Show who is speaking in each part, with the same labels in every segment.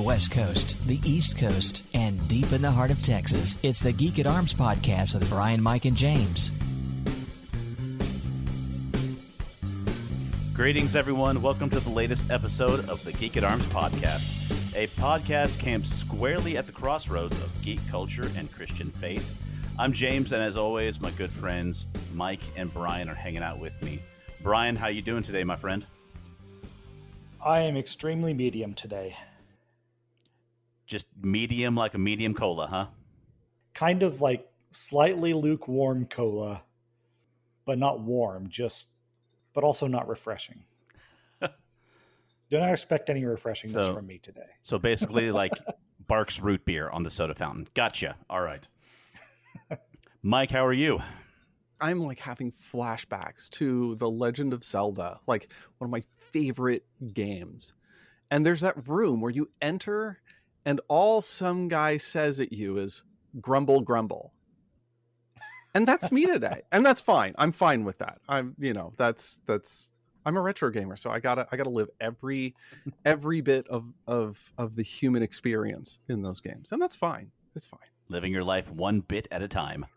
Speaker 1: the West Coast, the East Coast, and deep in the heart of Texas. It's the Geek at Arms podcast with Brian, Mike, and James.
Speaker 2: Greetings, everyone. Welcome to the latest episode of the Geek at Arms podcast, a podcast camped squarely at the crossroads of geek culture and Christian faith. I'm James, and as always, my good friends Mike and Brian are hanging out with me. Brian, how you doing today, my friend?
Speaker 3: I am extremely medium today.
Speaker 2: Just medium, like a medium cola, huh?
Speaker 3: Kind of like slightly lukewarm cola, but not warm, but also not refreshing. Do not expect any refreshingness from me today.
Speaker 2: So basically like Barks root beer on the soda fountain. Gotcha. All right. Mike, how are you?
Speaker 4: I'm like having flashbacks to the Legend of Zelda, like one of my favorite games. And there's that room where you enter and all some guy says at you is grumble, grumble. And that's me today. And that's fine. I'm fine with that. I'm a retro gamer, so I gotta live every bit of the human experience in those games. And that's fine. It's fine.
Speaker 2: Living your life one bit at a time.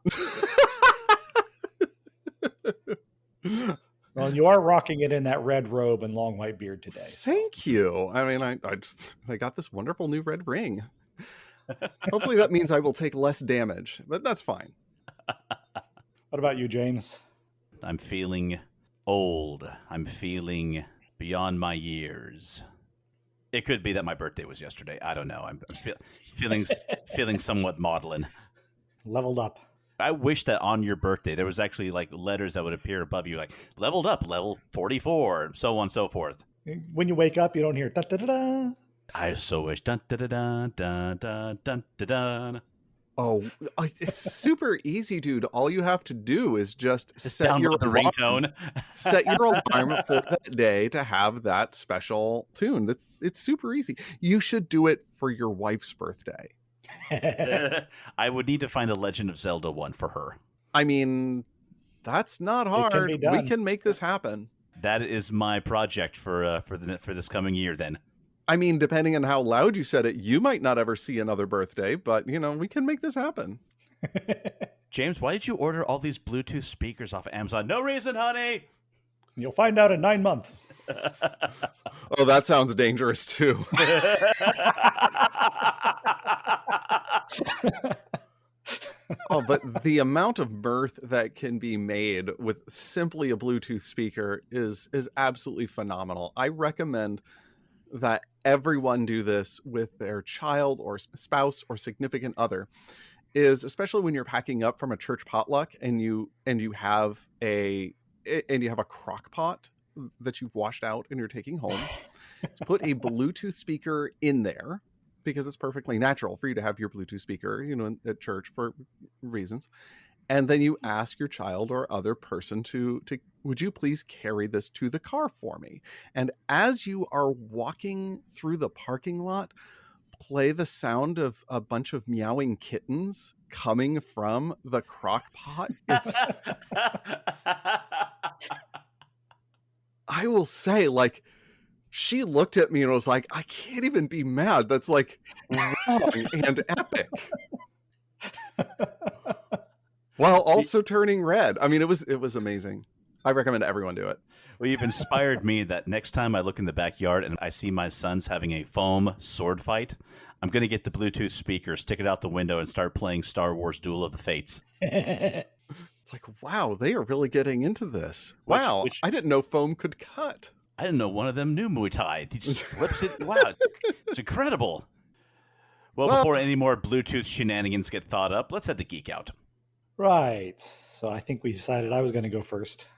Speaker 3: Well, you are rocking it in that red robe and long white beard today. So.
Speaker 4: Thank you. I mean, I got this wonderful new red ring. Hopefully that means I will take less damage, but that's fine.
Speaker 3: What about you, James?
Speaker 2: I'm feeling old. I'm feeling beyond my years. It could be that my birthday was yesterday. I don't know. I'm feeling somewhat maudlin.
Speaker 3: Leveled up.
Speaker 2: I wish that on your birthday there was actually like letters that would appear above you, like leveled up, level 44, so on and so forth.
Speaker 3: When you wake up, you don't hear da da da da.
Speaker 2: I so wish da da da da da da da da da.
Speaker 4: Oh, it's super easy, dude. All you have to do is just set your
Speaker 2: ringtone.
Speaker 4: Set your alarm for that day to have that special tune. It's super easy. You should do it for your wife's birthday.
Speaker 2: I would need to find a Legend of Zelda one for her.
Speaker 4: I mean, that's not hard. We can make this happen.
Speaker 2: That is my project for this coming year. Then,
Speaker 4: I mean, depending on how loud you said it, you might not ever see another birthday. But we can make this happen.
Speaker 2: James, why did you order all these Bluetooth speakers off of Amazon? No reason, honey.
Speaker 3: You'll find out in 9 months.
Speaker 4: Oh, that sounds dangerous too. Oh, but the amount of mirth that can be made with simply a Bluetooth speaker is absolutely phenomenal. I recommend that everyone do this with their child or spouse or significant other, especially when you're packing up from a church potluck and you have a crock pot that you've washed out and you're taking home. To put a Bluetooth speaker in there, because it's perfectly natural for you to have your Bluetooth speaker, at church for reasons. And then you ask your child or other person to would you please carry this to the car for me? And as you are walking through the parking lot, play the sound of a bunch of meowing kittens coming from the crock pot. I will say, like, she looked at me and was like, I can't even be mad. That's like wrong and epic. While also turning red. I mean, it was amazing. I recommend everyone do it.
Speaker 2: Well, you've inspired me that next time I look in the backyard and I see my sons having a foam sword fight, I'm going to get the Bluetooth speaker, stick it out the window, and start playing Star Wars Duel of the Fates.
Speaker 4: It's like, wow, they are really getting into this. Wow, I didn't know foam could cut.
Speaker 2: I didn't know one of them knew Muay Thai. He just flips it. Wow, it's incredible. Well, before any more Bluetooth shenanigans get thought up, let's head to Geek Out.
Speaker 3: Right. So I think we decided I was going to go first.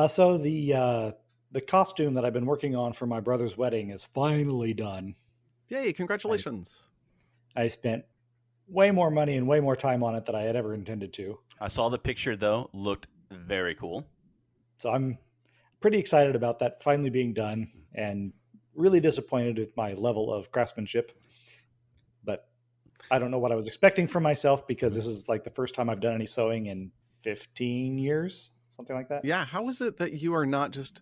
Speaker 3: So the costume that I've been working on for my brother's wedding is finally done.
Speaker 4: Yay, congratulations.
Speaker 3: I spent way more money and way more time on it than I had ever intended to.
Speaker 2: I saw the picture, though. Looked very cool.
Speaker 3: So I'm pretty excited about that finally being done and really disappointed with my level of craftsmanship. But I don't know what I was expecting from myself because this is like the first time I've done any sewing in 15 years, something like that.
Speaker 4: Yeah. How is it that you are not just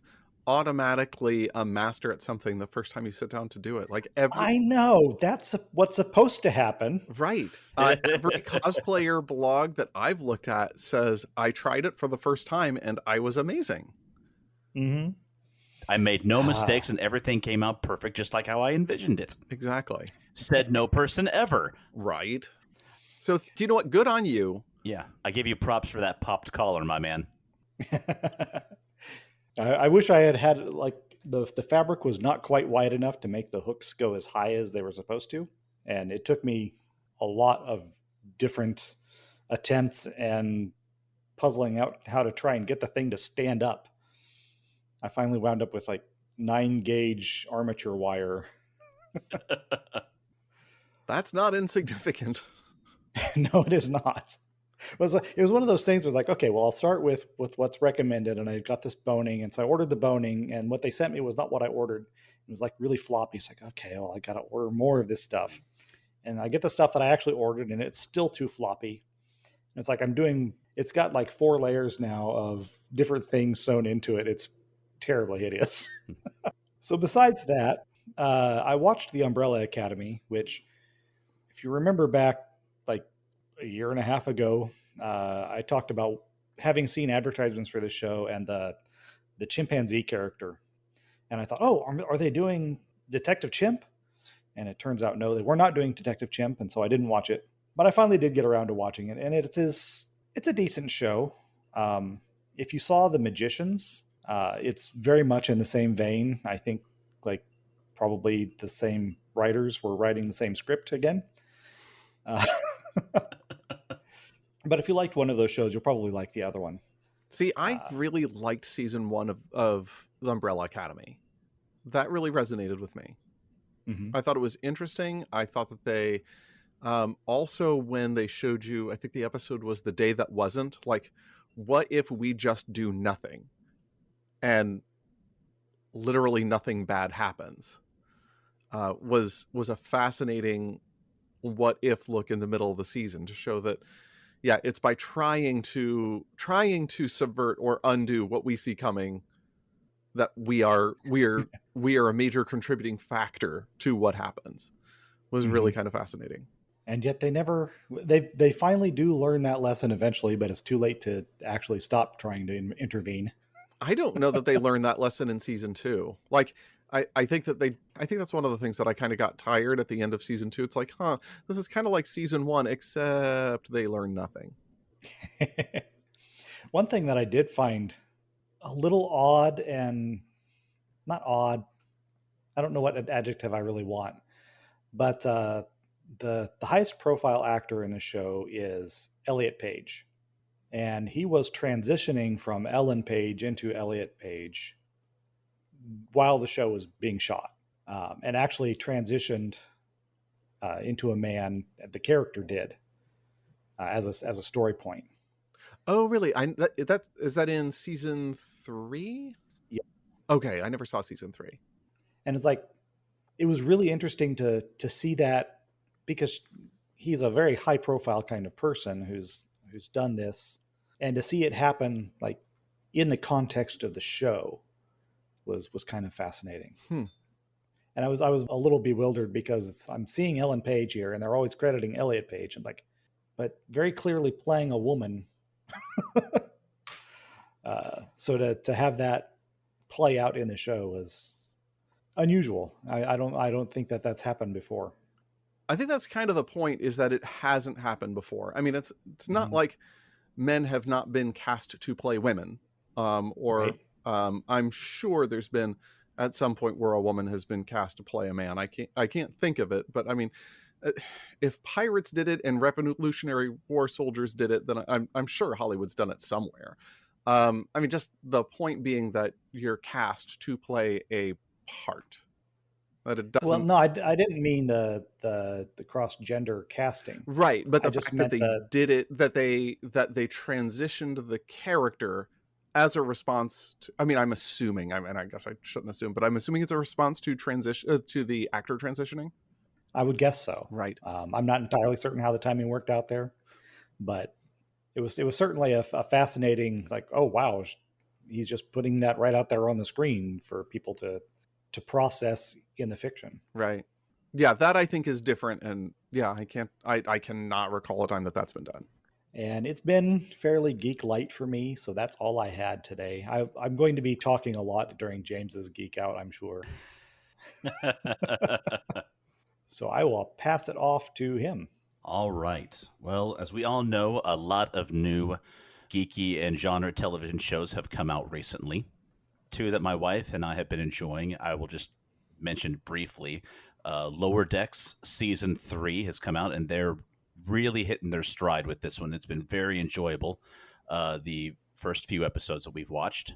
Speaker 4: automatically a master at something the first time you sit down to do it. Like
Speaker 3: I know that's what's supposed to happen.
Speaker 4: right. Every cosplayer blog that I've looked at says I tried it for the first time and I was amazing.
Speaker 3: Mm-hmm.
Speaker 2: I made no mistakes and everything came out perfect, just like how I envisioned it.
Speaker 4: Exactly.
Speaker 2: Said no person ever.
Speaker 4: Right. So do you know what? Good on you.
Speaker 2: Yeah, I give you props for that popped collar, my man.
Speaker 3: I wish I had like the fabric was not quite wide enough to make the hooks go as high as they were supposed to. And it took me a lot of different attempts and puzzling out how to try and get the thing to stand up. I finally wound up with like 9-gauge armature wire.
Speaker 4: That's not insignificant.
Speaker 3: No, it is not. It was one of those things where like, okay, well, I'll start with what's recommended. And I got this boning. And so I ordered the boning. And what they sent me was not what I ordered. It was like really floppy. It's like, okay, well, I got to order more of this stuff. And I get the stuff that I actually ordered and it's still too floppy. And it's like it's got like 4 layers now of different things sewn into it. It's terribly hideous. So besides that, I watched The Umbrella Academy, which if you remember back like a year and a half ago, I talked about having seen advertisements for the show and the chimpanzee character. And I thought, oh, are they doing Detective Chimp? And it turns out, no, they were not doing Detective Chimp. And so I didn't watch it, but I finally did get around to watching it. And it's a decent show. If you saw The Magicians, it's very much in the same vein. I think like probably the same writers were writing the same script again. But if you liked one of those shows, you'll probably like the other one.
Speaker 4: See, I really liked season 1 of The Umbrella Academy. That really resonated with me.
Speaker 3: Mm-hmm.
Speaker 4: I thought it was interesting. I thought that they also, when they showed you, I think the episode was The Day That Wasn't, like, what if we just do nothing and literally nothing bad happens? Was a fascinating what if look in the middle of the season to show that, yeah, it's by trying to subvert or undo what we see coming that we are a major contributing factor to what happens. Was really kind of fascinating.
Speaker 3: And yet they finally do learn that lesson eventually, but it's too late to actually stop trying to intervene.
Speaker 4: I don't know that they learned that lesson in season 2. Like, I think that's one of the things that I kind of got tired at the end of season 2. It's like, this is kind of like season 1, except they learn nothing.
Speaker 3: One thing that I did find a little odd, and not odd, I don't know what adjective I really want, but the highest profile actor in the show is Elliot Page. And he was transitioning from Ellen Page into Elliot Page while the show was being shot, and actually transitioned into a man. The character did as a story point.
Speaker 4: Oh, really? Is that in season 3?
Speaker 3: Yeah.
Speaker 4: Okay, I never saw season 3.
Speaker 3: And it's like, it was really interesting to see that, because he's a very high profile kind of person who's done this, and to see it happen like in the context of the show was kind of fascinating. And I was a little bewildered because I'm seeing Ellen Page here and they're always crediting Elliot Page. I'm like, but very clearly playing a woman. So to have that play out in the show was unusual. I don't think that's happened before.
Speaker 4: I think that's kind of the point, is that it hasn't happened before. I mean, it's not like men have not been cast to play women, or right. I'm sure there's been at some point where a woman has been cast to play a man. I can't think of it, but I mean, if pirates did it and Revolutionary War soldiers did it, then I'm sure Hollywood's done it somewhere. I mean, just the point being that you're cast to play a part. That it doesn't.
Speaker 3: Well, no, I didn't mean the cross gender casting.
Speaker 4: Right, but the
Speaker 3: I just
Speaker 4: fact that they did it, that they transitioned the character as a response to, I mean, I'm assuming, I guess I shouldn't assume, but I'm assuming it's a response to transition to the actor transitioning.
Speaker 3: I would guess so.
Speaker 4: Right.
Speaker 3: I'm not entirely certain how the timing worked out there, but it was certainly a fascinating, like, oh wow, he's just putting that right out there on the screen for people to process in the fiction.
Speaker 4: Right. Yeah, that I think is different. And yeah, I cannot recall a time that's been done.
Speaker 3: And it's been fairly geek light for me, so that's all I had today. I'm going to be talking a lot during James's Geek Out, I'm sure. So I will pass it off to him.
Speaker 2: All right. Well, as we all know, a lot of new geeky and genre television shows have come out recently. Two that my wife and I have been enjoying. I will just mention briefly. Lower Decks Season 3 has come out, and they're really hitting their stride with this one. It's been very enjoyable, the first few episodes that we've watched.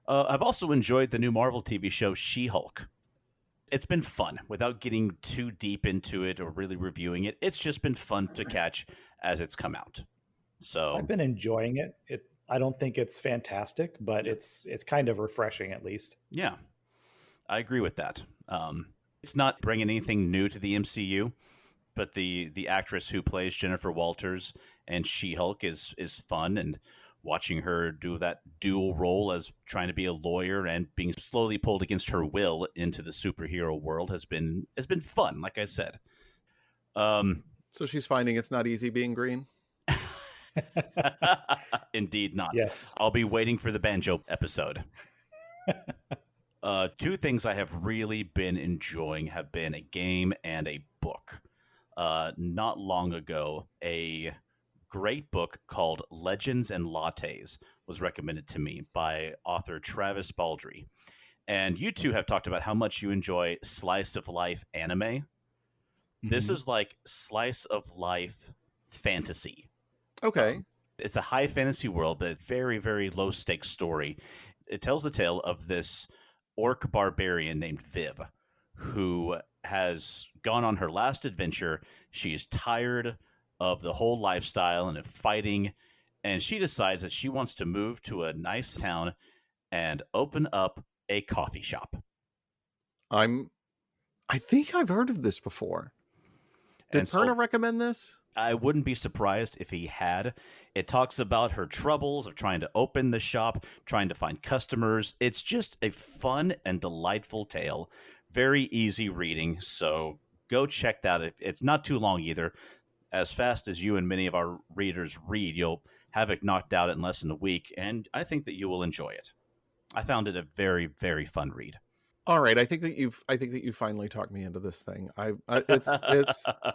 Speaker 2: I've also enjoyed the new Marvel TV show She-Hulk. It's been fun without getting too deep into it or really reviewing it. It's just been fun to catch as it's come out. So
Speaker 3: I've been enjoying it. I don't think it's fantastic, but it's kind of refreshing at least.
Speaker 2: Yeah, I agree with that. It's not bringing anything new to the MCU, but the actress who plays Jennifer Walters and She-Hulk is fun, and watching her do that dual role as trying to be a lawyer and being slowly pulled against her will into the superhero world has been fun, like I said.
Speaker 4: So she's finding it's not easy being green?
Speaker 2: Indeed not.
Speaker 3: Yes.
Speaker 2: I'll be waiting for the banjo episode. Two things I have really been enjoying have been a game and a book. Not long ago, a great book called Legends Lattes was recommended to me by author Travis Baldree. And you two have talked about how much you enjoy slice of life anime. Mm-hmm. This is like slice of life fantasy.
Speaker 4: Okay.
Speaker 2: It's a high fantasy world, but a very, very low stakes story. It tells the tale of this orc barbarian named Viv, who has gone on her last adventure. She's tired of the whole lifestyle and of fighting, and she decides that she wants to move to a nice town and open up a coffee shop.
Speaker 4: I think I've heard of this before. Did Perna recommend this?
Speaker 2: I wouldn't be surprised if he had. It talks about her troubles of trying to open the shop, trying to find customers. It's just a fun and delightful tale. Very easy reading, so go check that out. It's not too long either. As fast as you and many of our readers read, you'll have it knocked out in less than a week, and I think that you will enjoy it. I found it a very, very fun read.
Speaker 4: All right, I think that you finally talked me into this thing.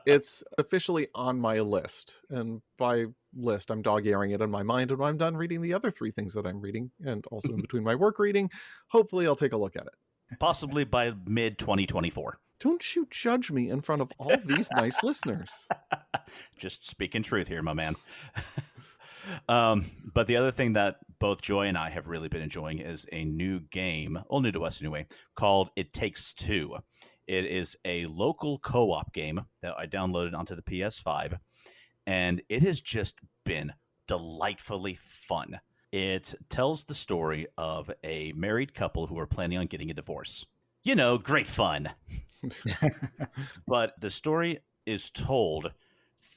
Speaker 4: It's officially on my list, and by list, I'm dog-earing it in my mind. And when I'm done reading the other 3 things that I'm reading, and also in between my work reading, hopefully I'll take a look at it.
Speaker 2: Possibly by mid-2024.
Speaker 4: Don't you judge me in front of all these nice listeners.
Speaker 2: Just speaking truth here, my man. But the other thing that both Joy and I have really been enjoying is a new game, well, new to us anyway, called It Takes Two. It is a local co-op game that I downloaded onto the PS5, and it has just been delightfully fun. It tells the story of a married couple who are planning on getting a divorce. You know, great fun. But the story is told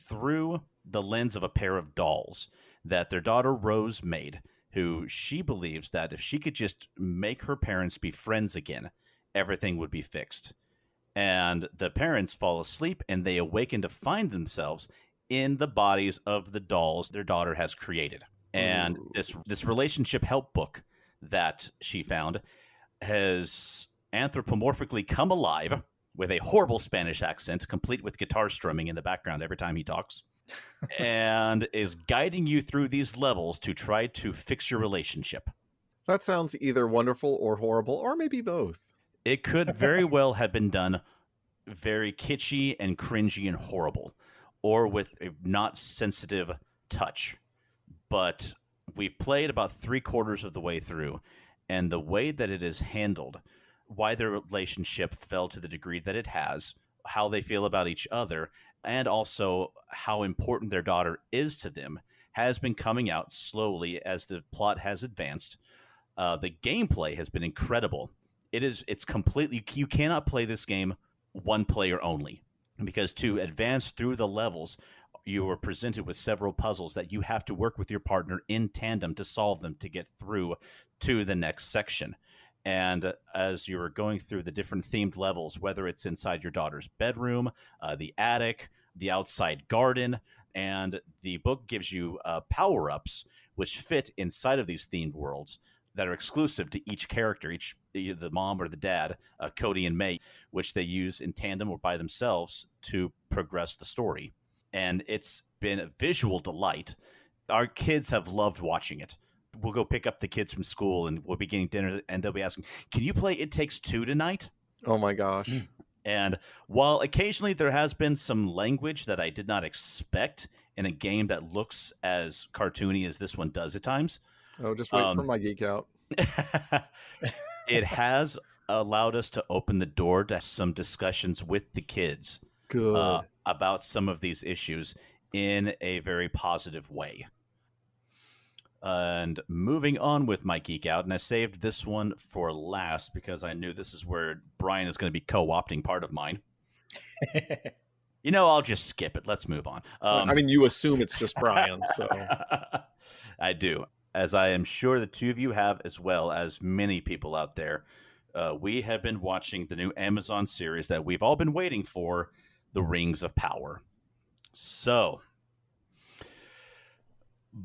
Speaker 2: through the lens of a pair of dolls that their daughter Rose made, who she believes that if she could just make her parents be friends again, everything would be fixed. And the parents fall asleep and they awaken to find themselves in the bodies of the dolls their daughter has created. And this relationship help book that she found has anthropomorphically come alive with a horrible Spanish accent, complete with guitar strumming in the background every time he talks, and is guiding you through these levels to try to fix your relationship.
Speaker 4: That sounds either wonderful or horrible, or maybe both.
Speaker 2: It could very well have been done very kitschy and cringy and horrible, or with a not sensitive touch. But we've played about 3/4 of the way through, and the way that it is handled, why their relationship fell to the degree that it has, how they feel about each other, and also how important their daughter is to them, has been coming out slowly as the plot has advanced. The gameplay has been incredible. It's completely, you cannot play this game one player only, because to advance through the levels, you are presented with several puzzles that you have to work with your partner in tandem to solve them to get through to the next section. And as you're going through the different themed levels, whether it's inside your daughter's bedroom, the attic, the outside garden, and the book gives you power-ups which fit inside of these themed worlds that are exclusive to each character, the mom or the dad, Cody and May, which they use in tandem or by themselves to progress the story. And it's been a visual delight. Our kids have loved watching it. We'll go pick up the kids from school and we'll be getting dinner and they'll be asking, can you play It Takes Two tonight?
Speaker 4: Oh my gosh.
Speaker 2: And while occasionally there has been some language that I did not expect in a game that looks as cartoony as this one does at times.
Speaker 4: Oh, just wait for my Geek Out.
Speaker 2: It has allowed us to open the door to some discussions with the kids about some of these issues in a very positive way. And moving on with my Geek Out, and I saved this one for last because I knew this is where Brian is going to be co-opting part of mine. I'll just skip it. Let's move on.
Speaker 4: I mean, you assume it's just Brian, so.
Speaker 2: I do. As I am sure the two of you have, as well as many people out there. We have been watching the new Amazon series that we've all been waiting for, The Rings of Power. So,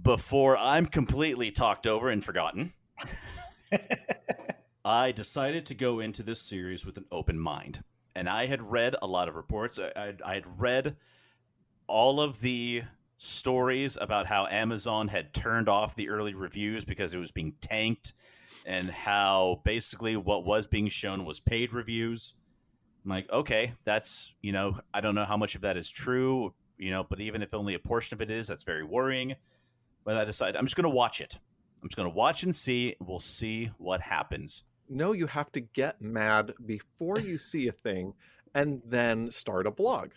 Speaker 2: before I'm completely talked over and forgotten, I decided to go into this series with an open mind. And I had read a lot of reports. I had read all of the stories about how Amazon had turned off the early reviews because it was being tanked, and how basically what was being shown was paid reviews. I'm like, okay, that's, I don't know how much of that is true, but even if only a portion of it is, that's very worrying. But I decided I'm just going to watch it. I'm just going to watch and see. We'll see what happens.
Speaker 4: No, you have to get mad before you see a thing and then start a blog.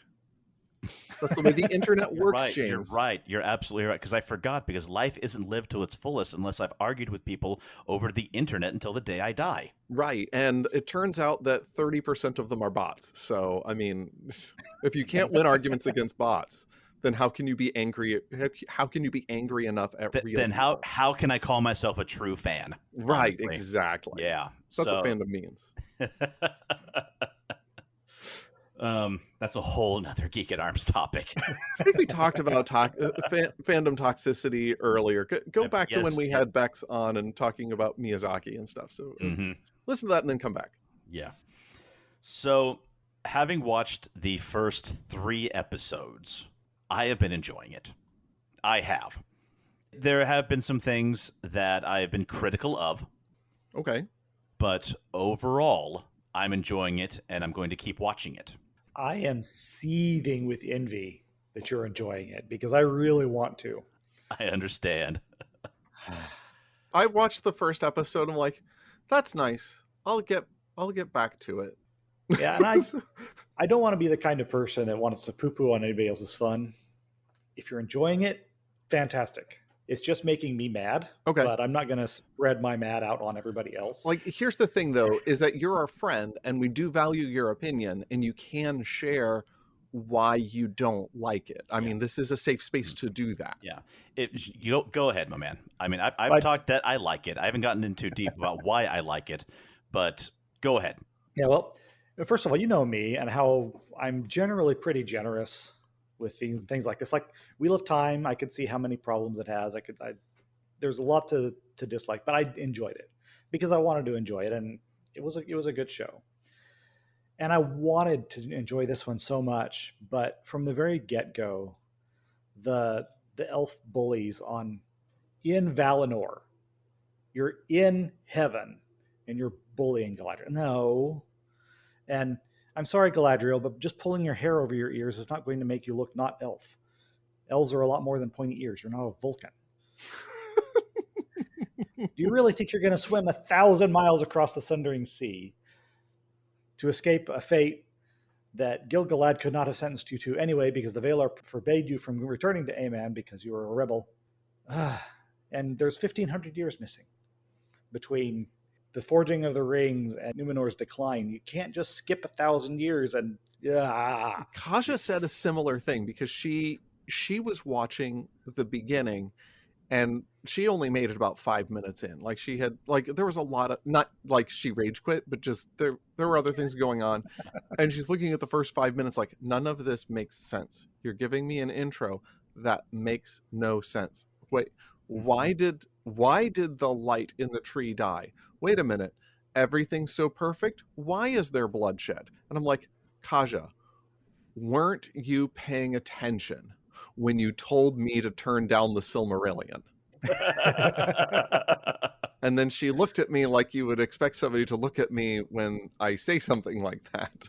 Speaker 4: That's the way the internet works,
Speaker 2: right,
Speaker 4: James.
Speaker 2: You're right. You're absolutely right. Because I forgot, because life isn't lived to its fullest unless I've argued with people over the internet until the day I die.
Speaker 4: Right. And it turns out that 30% of them are bots. So, I mean, if you can't win arguments against bots, then how can you be angry? How can you be angry enough at real
Speaker 2: Then
Speaker 4: people?
Speaker 2: how can I call myself a true fan?
Speaker 4: Right,
Speaker 2: honestly?
Speaker 4: exactly.
Speaker 2: Yeah.
Speaker 4: That's what fandom means.
Speaker 2: That's a whole nother Geek at Arms topic.
Speaker 4: I think we talked about fandom toxicity earlier. Go back to when we had Bex on and talking about Miyazaki and stuff. So listen to that and then come back.
Speaker 2: Yeah. So having watched the first 3 episodes, I have been enjoying it. I have. There have been some things that I have been critical of.
Speaker 4: Okay.
Speaker 2: But overall, I'm enjoying it and I'm going to keep watching it.
Speaker 3: I am seething with envy that you're enjoying it because I really want to.
Speaker 2: I understand.
Speaker 4: I watched the first episode. I'm like, that's nice. I'll get back to it.
Speaker 3: Yeah, and I don't want to be the kind of person that wants to poo-poo on anybody else's fun. If you're enjoying it, fantastic. It's just making me mad.
Speaker 4: Okay.
Speaker 3: But I'm not going to spread my mad out on everybody else.
Speaker 4: Like, here's the thing, though, is that you're our friend and we do value your opinion and you can share why you don't like it. I mean, this is a safe space to do that.
Speaker 2: Yeah. You go ahead, my man. I mean, I've talked that I like it. I haven't gotten into deep about why I like it, but go ahead.
Speaker 3: Yeah, well, first of all, you know me and how I'm generally pretty generous with things like this. Like Wheel of Time, I could see how many problems it has. There's a lot to dislike, but I enjoyed it because I wanted to enjoy it, and it was a good show. And I wanted to enjoy this one so much, but from the very get-go, the elf bullies in Valinor, you're in heaven and you're bullying Galadriel. No. And I'm sorry, Galadriel, but just pulling your hair over your ears is not going to make you look not elf. Elves are a lot more than pointy ears. You're not a Vulcan. Do you really think you're going to swim 1,000 miles across the Sundering Sea to escape a fate that Gil-galad could not have sentenced you to anyway because the Valar forbade you from returning to Aman because you were a rebel? And there's 1,500 years missing between the forging of the rings and Numenor's decline. You can't just skip 1,000 years and
Speaker 4: Kaja said a similar thing because she she was watching the beginning, and she only made it about 5 minutes in. Like, she had, like, there was a lot of, not like she rage quit, but just there were other things going on. And she's looking at the first 5 minutes like, none of this makes sense. You're giving me an intro that makes no sense. Wait, why did the light in the tree die? Wait a minute. Everything's so perfect. Why is there bloodshed? And I'm like, Kaja, weren't you paying attention when you told me to turn down the Silmarillion? And then she looked at me like you would expect somebody to look at me when I say something like that.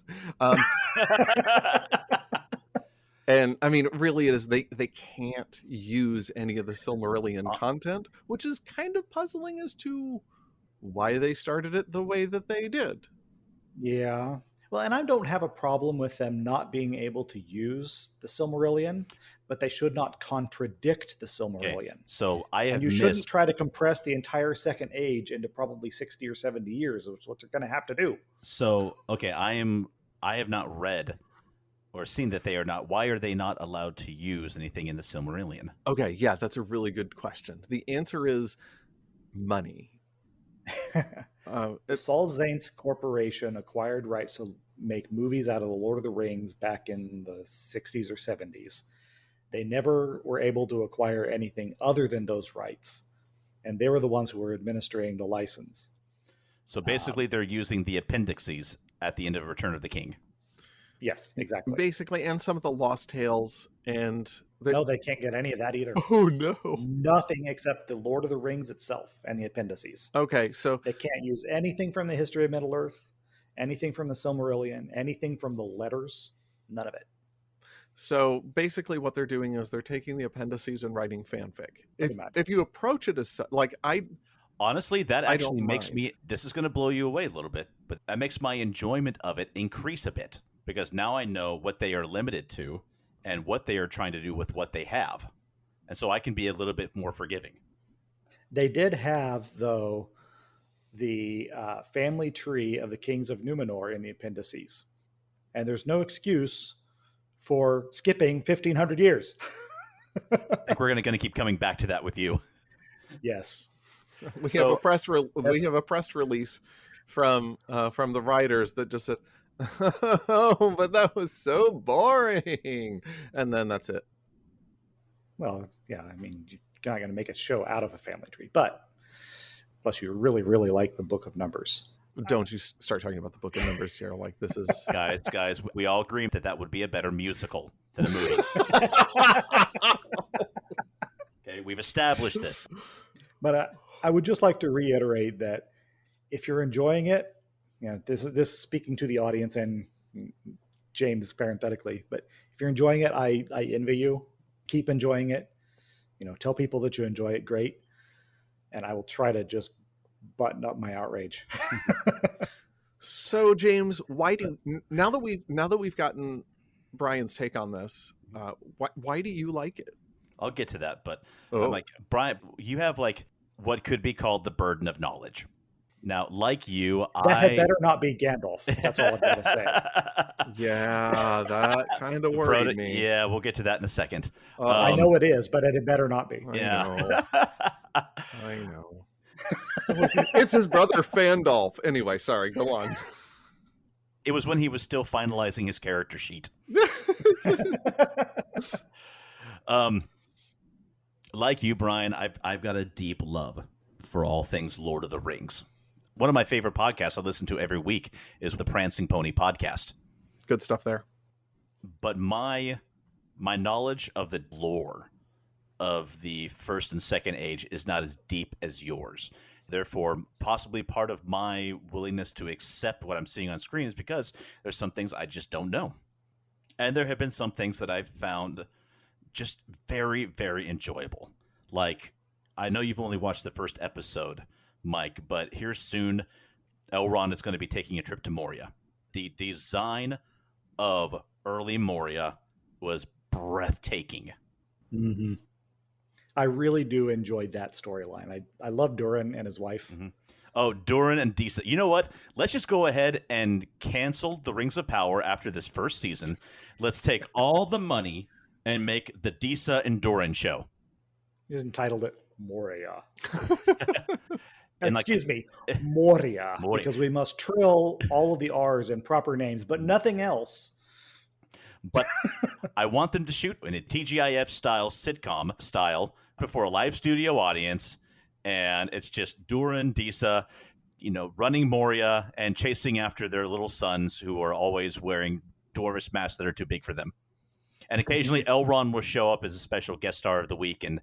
Speaker 4: And I mean, really, it is they can't use any of the Silmarillion content, which is kind of puzzling as to why they started it the way that they did.
Speaker 3: Yeah. Well, and I don't have a problem with them not being able to use the Silmarillion, but they should not contradict the Silmarillion.
Speaker 2: Okay. So I have
Speaker 3: and you shouldn't try to compress the entire Second Age into probably 60 or 70 years, which is what they're going to have to do.
Speaker 2: So, okay, I have not read or seen that they are not. Why are they not allowed to use anything in the Silmarillion?
Speaker 4: Okay, yeah, that's a really good question. The answer is money.
Speaker 3: Saul Zaent's corporation acquired rights to make movies out of the Lord of the Rings back in the 60s or 70s. They never were able to acquire anything other than those rights, and they were the ones who were administering the license.
Speaker 2: So basically, they're using the appendices at the end of Return of the King.
Speaker 3: Yes, exactly.
Speaker 4: Basically, and some of the Lost Tales, and
Speaker 3: no, they can't get any of that either.
Speaker 4: Oh no,
Speaker 3: nothing except the Lord of the Rings itself and the appendices.
Speaker 4: Okay, so
Speaker 3: they can't use anything from the history of Middle Earth, anything from the Silmarillion, anything from the letters, none of it.
Speaker 4: So basically, what they're doing is they're taking the appendices and writing fanfic. If you approach it as like
Speaker 2: honestly, that actually makes me. This is going to blow you away a little bit, but that makes my enjoyment of it increase a bit. Because now I know what they are limited to and what they are trying to do with what they have. And so I can be a little bit more forgiving.
Speaker 3: They did have, though, the family tree of the kings of Numenor in the appendices. And there's no excuse for skipping 1,500 years.
Speaker 2: I think we're going to keep coming back to that with you.
Speaker 3: Yes.
Speaker 4: We have a press release from the writers that just said, oh, but that was so boring. And then that's it.
Speaker 3: Well, yeah, I mean, you're not going to make a show out of a family tree, but unless you really, really like the Book of Numbers.
Speaker 4: Don't you start talking about the Book of Numbers here. Like, this is...
Speaker 2: Guys, we all agree that would be a better musical than a movie. Okay, we've established this.
Speaker 3: But I would just like to reiterate that if you're enjoying it, you know, this is speaking to the audience and James parenthetically, but if you're enjoying it, I envy you. Keep enjoying it. You know, tell people that you enjoy it. Great. And I will try to just button up my outrage.
Speaker 4: So, James, now that we've gotten Brian's take on this, why do you like it?
Speaker 2: I'll get to that, but I'm like, Brian, you have like what could be called the burden of knowledge. Now, like you,
Speaker 3: that had better not be Gandalf. That's all I've got to say.
Speaker 4: Yeah, that kind of worried me.
Speaker 2: Yeah, we'll get to that in a second.
Speaker 3: I know it is, but it had better not be.
Speaker 2: Yeah.
Speaker 4: I know. It's his brother Fandolf. Anyway, sorry, go on.
Speaker 2: It was when he was still finalizing his character sheet. Like you, Brian, I've got a deep love for all things Lord of the Rings. One of my favorite podcasts I listen to every week is the Prancing Pony podcast.
Speaker 4: Good stuff there.
Speaker 2: But my knowledge of the lore of the First and Second Age is not as deep as yours. Therefore, possibly part of my willingness to accept what I'm seeing on screen is because there's some things I just don't know. And there have been some things that I've found just very, very enjoyable. Like, I know you've only watched the first episode, Mike, but here soon, Elrond is going to be taking a trip to Moria. The design of early Moria was breathtaking.
Speaker 3: Mm-hmm. I really do enjoy that storyline. I love Durin and his wife.
Speaker 2: Mm-hmm. Oh, Durin and Disa. You know what? Let's just go ahead and cancel the Rings of Power after this first season. Let's take all the money and make the Disa and Doran show.
Speaker 3: He just entitled it Moria.
Speaker 2: And
Speaker 3: Excuse me, Moria,
Speaker 2: Moria,
Speaker 3: because we must trill all of the R's in proper names, but nothing else.
Speaker 2: But I want them to shoot in a TGIF style sitcom style before a live studio audience, and it's just Doran, Disa, running Moria and chasing after their little sons who are always wearing dwarvish masks that are too big for them. And occasionally Elrond will show up as a special guest star of the week, and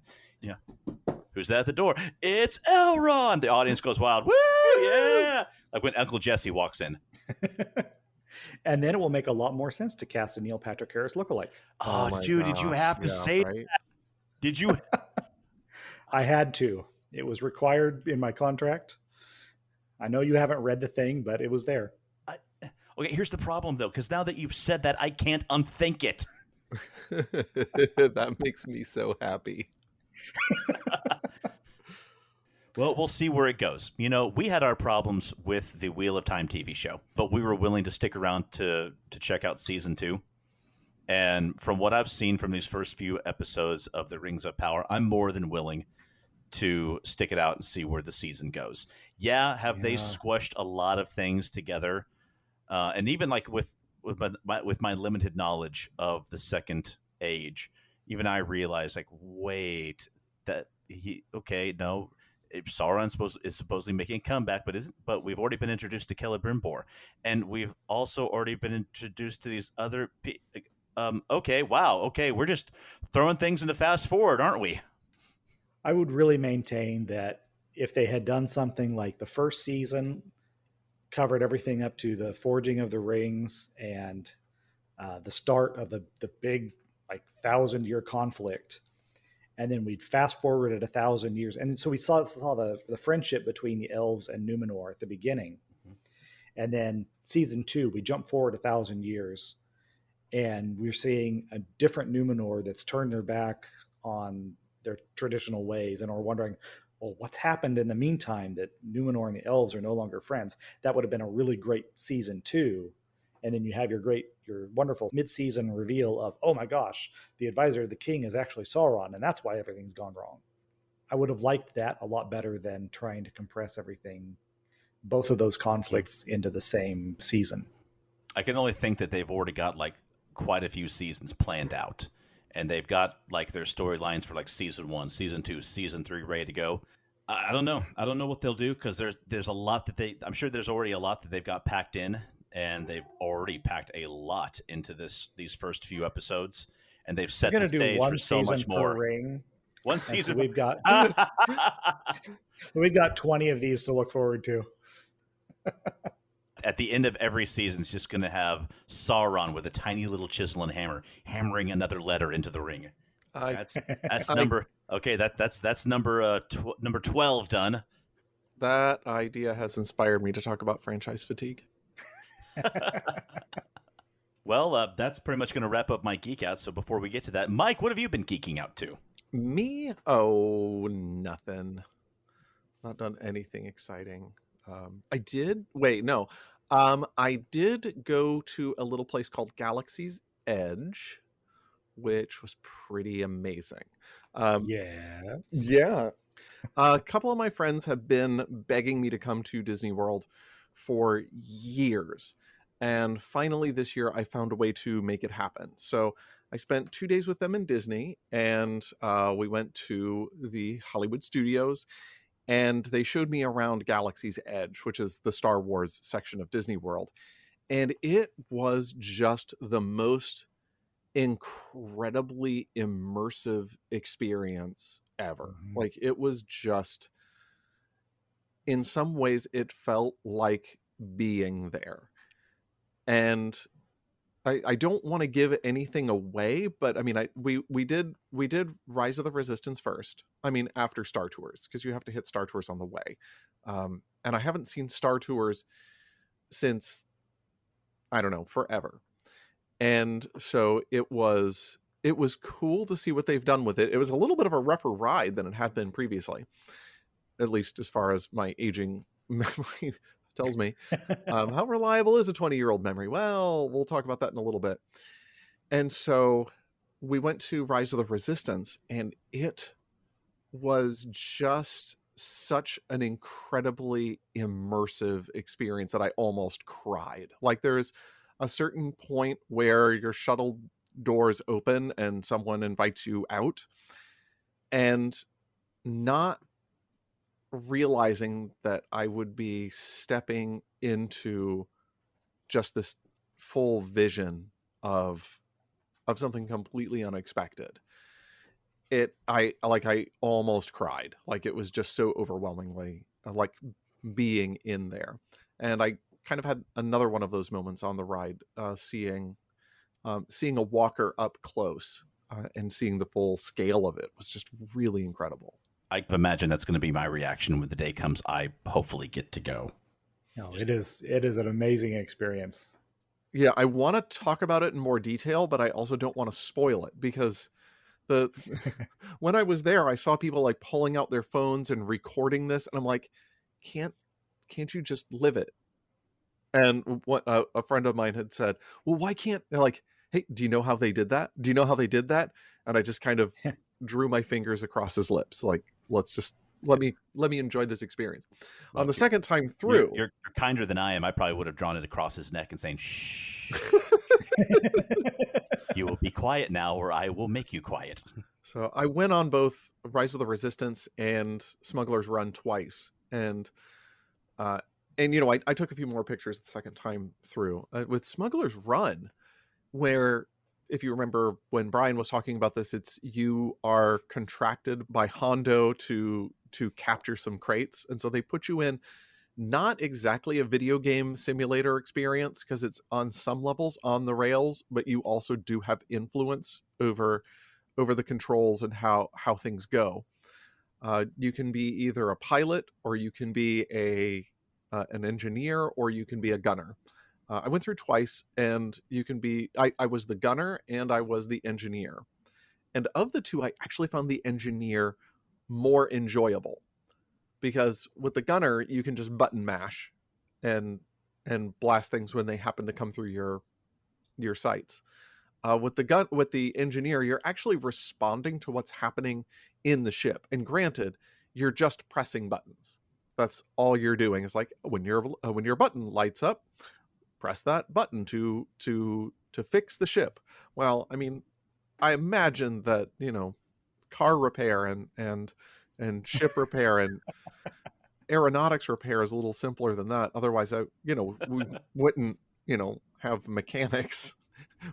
Speaker 2: who's that at the door? It's Elrond! The audience goes wild. Woo! Yeah! Like when Uncle Jesse walks in.
Speaker 3: And then it will make a lot more sense to cast a Neil Patrick Harris lookalike.
Speaker 2: Oh, did you have to say that? Did you?
Speaker 3: I had to. It was required in my contract. I know you haven't read the thing, but it was there.
Speaker 2: Okay, here's the problem, though, because now that you've said that, I can't unthink it.
Speaker 4: That makes me so happy.
Speaker 2: Well, we'll see where it goes. We had our problems with the Wheel of Time TV show, but we were willing to stick around to check out season 2. And from what I've seen from these first few episodes of The Rings of Power, I'm more than willing to stick it out and see where the season goes. Have they squished a lot of things together? And even like with my limited knowledge of the Second Age, even I realized, like, wait, that Sauron is supposedly making a comeback, but we've already been introduced to Celebrimbor, and we've also already been introduced to these other. We're just throwing things into fast forward, aren't we?
Speaker 3: I would really maintain that if they had done something like the first season, covered everything up to the forging of the rings and the start of the big 1,000-year conflict, and then we'd fast forward at 1,000 years, and so we saw the friendship between the elves and Numenor at the beginning, and then season 2 we jump forward 1,000 years, and we're seeing a different Numenor that's turned their back on their traditional ways, and are wondering, well, what's happened in the meantime that Numenor and the elves are no longer friends? That would have been a really great season 2. And then you have your wonderful mid-season reveal of, oh my gosh, the advisor of the king is actually Sauron, and that's why everything's gone wrong. I would have liked that a lot better than trying to compress both of those conflicts into the same season.
Speaker 2: I can only think that they've already got quite a few seasons planned out, and they've got their storylines for season 1, season 2, season 3 ready to go. I don't know what they'll do, because there's a lot I'm sure there's already a lot that they've got packed in. And they've already packed a lot into these first few episodes, and they've set the stage for so much more. One season.
Speaker 3: So we've got 20 of these to look forward to.
Speaker 2: At the end of every season, it's just going to have Sauron with a tiny little chisel and hammer hammering another letter into the ring. That's number. Okay, that's number 12 done.
Speaker 4: That idea has inspired me to talk about franchise fatigue.
Speaker 2: Well, that's pretty much going to wrap up my geek out. So before we get to that, Mike, what have you been geeking out to?
Speaker 4: Me? Oh, nothing. Not done anything exciting. I did go to a little place called Galaxy's Edge, which was pretty amazing. Yeah. A couple of my friends have been begging me to come to Disney World for years, and finally this year I found a way to make it happen. So I spent 2 days with them in Disney, and we went to the Hollywood Studios, and they showed me around Galaxy's Edge, which is the Star Wars section of Disney World, and it was just the most incredibly immersive experience ever. It was just, in some ways, it felt like being there. And I don't want to give anything away, but I mean, we did Rise of the Resistance first. I mean, after Star Tours, because you have to hit Star Tours on the way. And I haven't seen Star Tours since, I don't know, forever. And so it was cool to see what they've done with it. It was a little bit of a rougher ride than it had been previously, at least as far as my aging memory tells me. How reliable is a 20-year-old memory? Well, we'll talk about that in a little bit. And so we went to Rise of the Resistance, and it was just such an incredibly immersive experience that I almost cried. Like, there's a certain point where your shuttle doors open and someone invites you out, and not realizing that I would be stepping into just this full vision of something completely unexpected. I almost cried. Like, it was just so overwhelmingly like being in there. And I kind of had another one of those moments on the ride, seeing a walker up close, and seeing the full scale of it was just really incredible.
Speaker 2: I imagine that's going to be my reaction when the day comes. I hopefully get to go.
Speaker 3: No, it is an amazing experience.
Speaker 4: Yeah, I want to talk about it in more detail, but I also don't want to spoil it, because when I was there, I saw people like pulling out their phones and recording this, and I'm like, can't you just live it? And what a friend of mine had said, well, why can't, like, hey, do you know how they did that? Do you know how they did that? And I just kind of drew my fingers across his lips, like, let me enjoy this experience.
Speaker 2: Well,
Speaker 4: on the second time through,
Speaker 2: you're kinder than I am. I probably would have drawn it across his neck and saying, shh. You will be quiet now, or I will make you quiet.
Speaker 4: So I went on both Rise of the Resistance and Smuggler's Run twice, and you know, I took a few more pictures the second time through. With Smuggler's Run, where, if you remember when Brian was talking about this, it's you are contracted by Hondo to capture some crates, and so they put you in not exactly a video game simulator experience, because it's on some levels on the rails, but you also do have influence over the controls and how things go. You can be either a pilot, or you can be an engineer, or you can be a gunner. I went through twice, and you can be, I was the gunner and I was the engineer. And of the two, I actually found the engineer more enjoyable, because with the gunner, you can just button mash and blast things when they happen to come through your sights. With the engineer, you're actually responding to what's happening in the ship. And granted, you're just pressing buttons. That's all you're doing. It's like when your button lights up, press that button to fix the ship. Well, I mean, I imagine that, you know, car repair and ship repair and aeronautics repair is a little simpler than that. Otherwise, we wouldn't, have mechanics.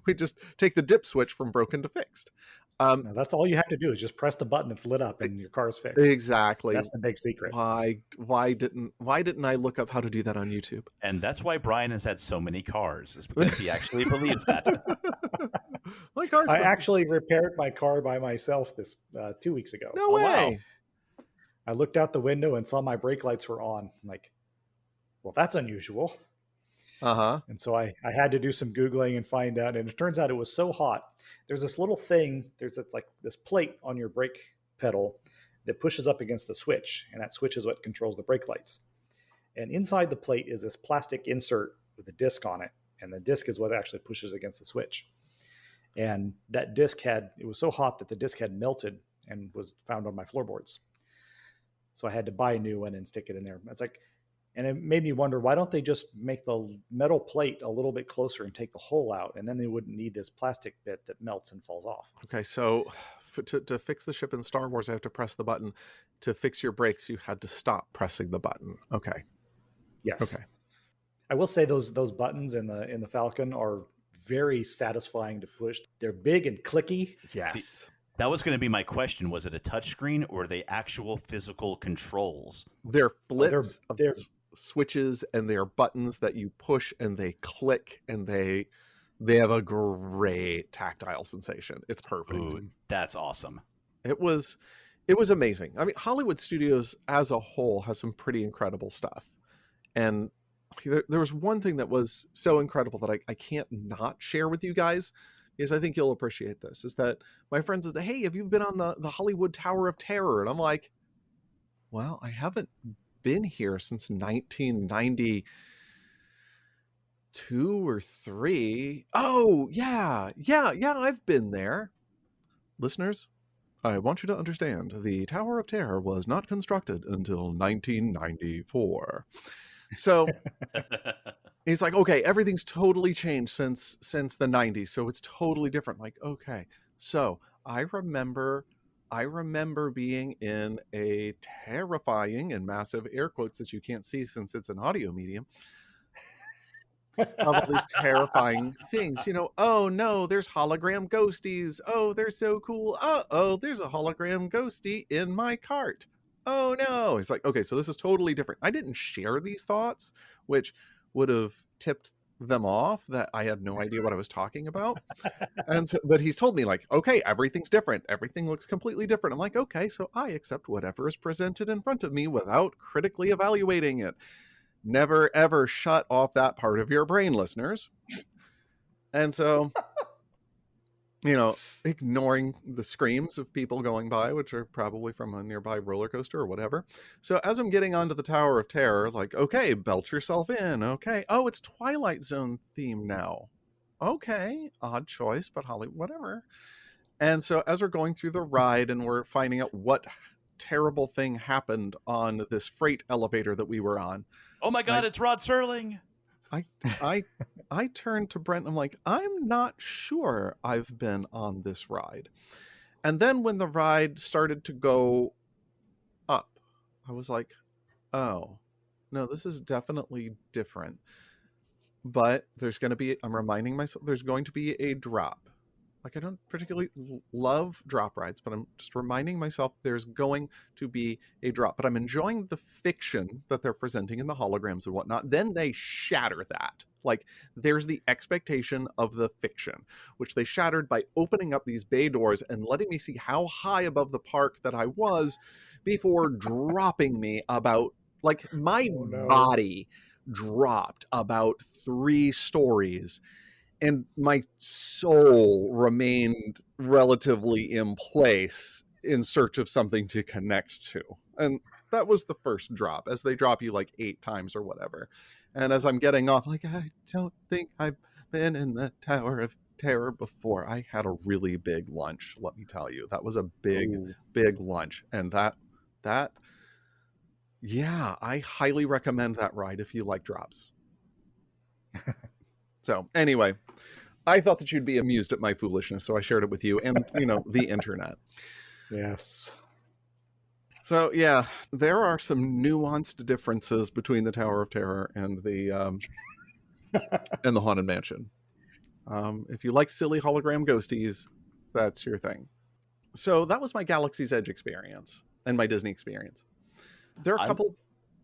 Speaker 4: We just take the dip switch from broken to fixed.
Speaker 3: No, that's all you have to do is just press the button, it's lit up, and your car is fixed.
Speaker 4: Exactly.
Speaker 3: That's the big secret.
Speaker 4: Why didn't I look up how to do that on YouTube?
Speaker 2: And that's why Brian has had so many cars, is because he actually believes that.
Speaker 4: My car's
Speaker 3: I actually repaired my car by myself this 2 weeks ago.
Speaker 4: No way.
Speaker 2: Wow.
Speaker 3: I looked out the window and saw my brake lights were on. I'm like, well, that's unusual. And so I had to do some Googling and find out. And it turns out it was so hot. There's this little thing, there's this plate on your brake pedal that pushes up against the switch. And that switch is what controls the brake lights. And inside the plate is this plastic insert with a disc on it. And the disc is what actually pushes against the switch. And that disc it was so hot that the disc had melted and was found on my floorboards. So I had to buy a new one and stick it in there. It's like, and it made me wonder, why don't they just make the metal plate a little bit closer and take the hole out? And then they wouldn't need this plastic bit that melts and falls off.
Speaker 4: Okay, so to fix the ship in Star Wars, I have to press the button. To fix your brakes, you had to stop pressing the button. Okay.
Speaker 3: Yes.
Speaker 4: Okay.
Speaker 3: I will say those buttons in the Falcon are very satisfying to push. They're big and clicky.
Speaker 4: Yes.
Speaker 2: See, that was going to be my question. Was it a touchscreen, or are they actual physical controls?
Speaker 4: They're flips
Speaker 3: they're
Speaker 4: of switches, and they're buttons that you push and they click, and they have a great tactile sensation. It's perfect.
Speaker 2: Ooh, that's awesome.
Speaker 4: It was amazing. I mean, Hollywood Studios as a whole has some pretty incredible stuff. And there was one thing that was so incredible that I can't not share with you guys, because I think you'll appreciate this, is that my friend says, hey, have you been on the Hollywood Tower of Terror? And I'm like, well, I haven't been here since 1992 or 3. Oh, yeah, I've been there. listeners, I want you to understand the Tower of Terror was not constructed until 1994. So he's like, okay, everything's totally changed since the 90s, so it's totally different. Like, okay, so I remember being in a terrifying, and massive air quotes that you can't see since it's an audio medium, of all these terrifying things. Oh no, there's hologram ghosties. Oh, they're so cool. Oh, there's a hologram ghostie in my cart. Oh no. It's like, okay, so this is totally different. I didn't share these thoughts, which would have tipped them off that I had no idea what I was talking about. And so, but he's told me, like, okay, everything's different. Everything looks completely different. I'm like, okay, so I accept whatever is presented in front of me without critically evaluating it. Never ever shut off that part of your brain, listeners. And so, ignoring the screams of people going by, which are probably from a nearby roller coaster or whatever. So as I'm getting onto the Tower of Terror, like, okay, belt yourself in. Okay. Oh, it's Twilight Zone theme now. Okay. Odd choice, but Holly, whatever. And so as we're going through the ride and we're finding out what terrible thing happened on this freight elevator that we were on.
Speaker 2: Oh my God, it's Rod Serling.
Speaker 4: I turned to Brent. I'm like, I'm not sure I've been on this ride. And then when the ride started to go up, I was like, oh, no, this is definitely different. But I'm reminding myself, there's going to be a drop. Like, I don't particularly love drop rides, but I'm just reminding myself there's going to be a drop. But I'm enjoying the fiction that they're presenting in the holograms and whatnot. Then they shatter that. Like, there's the expectation of the fiction, which they shattered by opening up these bay doors and letting me see how high above the park that I was before dropping me about, like, my body dropped about 3 stories. And my soul remained relatively in place in search of something to connect to. And that was the first drop, as they drop you like 8 times or whatever. And as I'm getting off, like, I don't think I've been in the Tower of Terror before. I had a really big lunch, let me tell you. That was a big lunch. And that, yeah, I highly recommend that ride if you like drops. So anyway, I thought that you'd be amused at my foolishness, so I shared it with you and, the internet.
Speaker 3: Yes.
Speaker 4: So yeah, there are some nuanced differences between the Tower of Terror and the and the Haunted Mansion. If you like silly hologram ghosties, that's your thing. So that was my Galaxy's Edge experience and my Disney experience. There are a couple.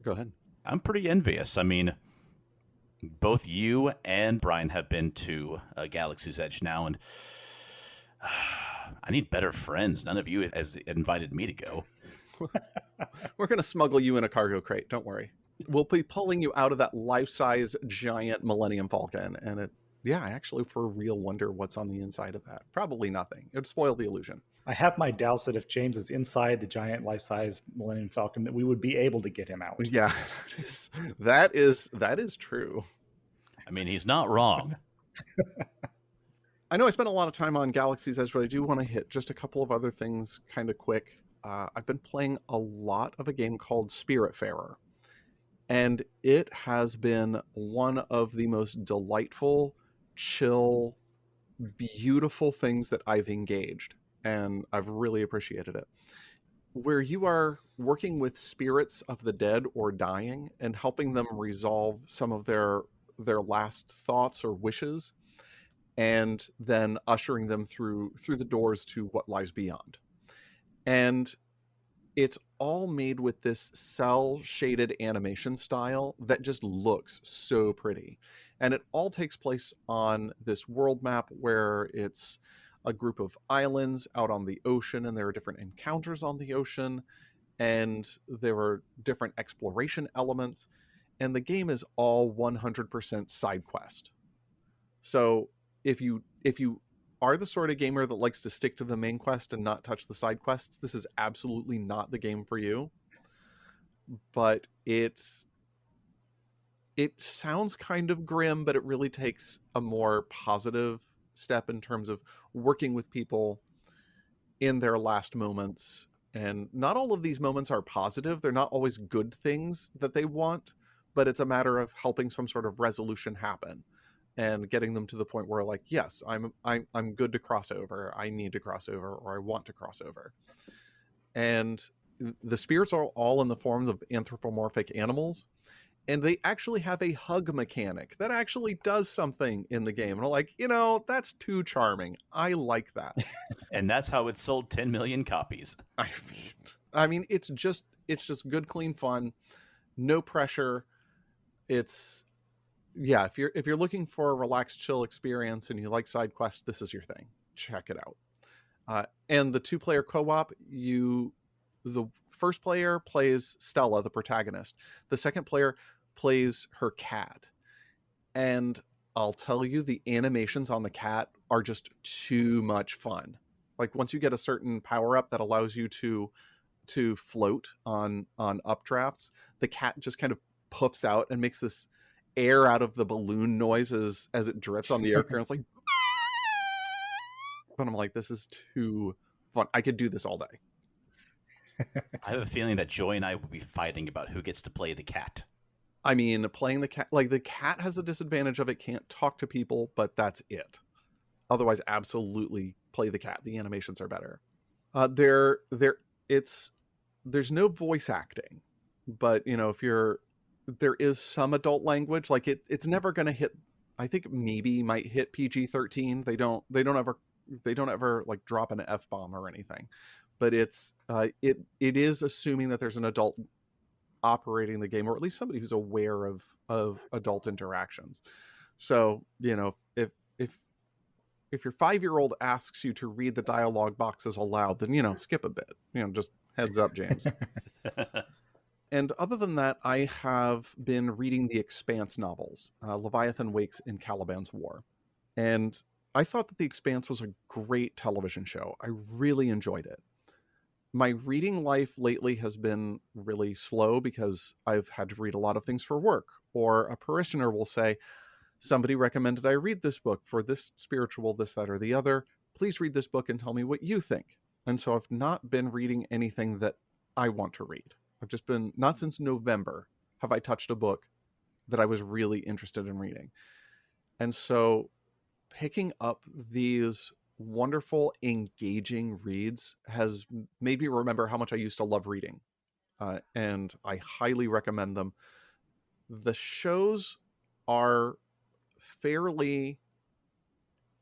Speaker 4: Go ahead.
Speaker 2: I'm pretty envious. I mean, both you and Brian have been to Galaxy's Edge now, and I need better friends. None of you has invited me to go.
Speaker 4: We're going to smuggle you in a cargo crate. Don't worry. We'll be pulling you out of that life-size giant Millennium Falcon. And I actually for real wonder what's on the inside of that. Probably nothing. It would spoil the illusion.
Speaker 3: I have my doubts that if James is inside the giant life-size Millennium Falcon, that we would be able to get him out.
Speaker 4: Yeah, that is true.
Speaker 2: I mean, he's not wrong.
Speaker 4: I know I spent a lot of time on Galaxy's Edge, but I do want to hit just a couple of other things kind of quick. I've been playing a lot of a game called Spiritfarer, and it has been one of the most delightful, chill, beautiful things that I've engaged, and I've really appreciated it. Where you are working with spirits of the dead or dying and helping them resolve some of their last thoughts or wishes, and then ushering them through the doors to what lies beyond. And it's all made with this cel-shaded animation style that just looks so pretty. And it all takes place on this world map where it's a group of islands out on the ocean, and there are different encounters on the ocean, and there are different exploration elements, and the game is all 100% side quest. So if you are the sort of gamer that likes to stick to the main quest and not touch the side quests, this is absolutely not the game for you. But it sounds kind of grim, but it really takes a more positive step in terms of working with people in their last moments. And not all of these moments are positive. They're not always good things that they want, but it's a matter of helping some sort of resolution happen and getting them to the point where, like, yes, I'm good to cross over. I need to cross over, or I want to cross over. And the spirits are all in the forms of anthropomorphic animals, and they actually have a hug mechanic that actually does something in the game. And I'm like, that's too charming. I like that.
Speaker 2: And that's how it sold 10 million copies.
Speaker 4: I mean, it's just good, clean fun, no pressure. It's, yeah, if you're looking for a relaxed, chill experience and you like side quests, this is your thing. Check it out. And the 2-player co-op, the first player plays Stella, the protagonist. The second player plays her cat. And I'll tell you, the animations on the cat are just too much fun. Like, once you get a certain power up that allows you to float on updrafts, the cat just kind of puffs out and makes this air out of the balloon noises as it drifts on the air current. It's like, but I'm like, this is too fun. I could do this all day.
Speaker 2: I have a feeling that Joy and I will be fighting about who gets to play the cat.
Speaker 4: I mean, playing the cat, like, the cat has the disadvantage of it can't talk to people, but that's it. Otherwise, absolutely play the cat. The animations are better. There's no voice acting, but there is some adult language. Like, it's never going to hit. I think maybe might hit PG-13. They don't ever like drop an F-bomb or anything, but it is assuming that there's an adult operating the game, or at least somebody who's aware of adult interactions. So, if your 5-year-old asks you to read the dialogue boxes aloud, then, skip a bit, just heads up, James. And other than that, I have been reading the Expanse novels, Leviathan Wakes in Caliban's War. And I thought that the Expanse was a great television show. I really enjoyed it. My reading life lately has been really slow because I've had to read a lot of things for work, or a parishioner will say, somebody recommended I read this book for this spiritual, this, that, or the other. Please read this book and tell me what you think. And so I've not been reading anything that I want to read. I've just been, not since November have I touched a book that I was really interested in reading. And so picking up these wonderful, engaging reads has made me remember how much I used to love reading. And I highly recommend them. The shows are fairly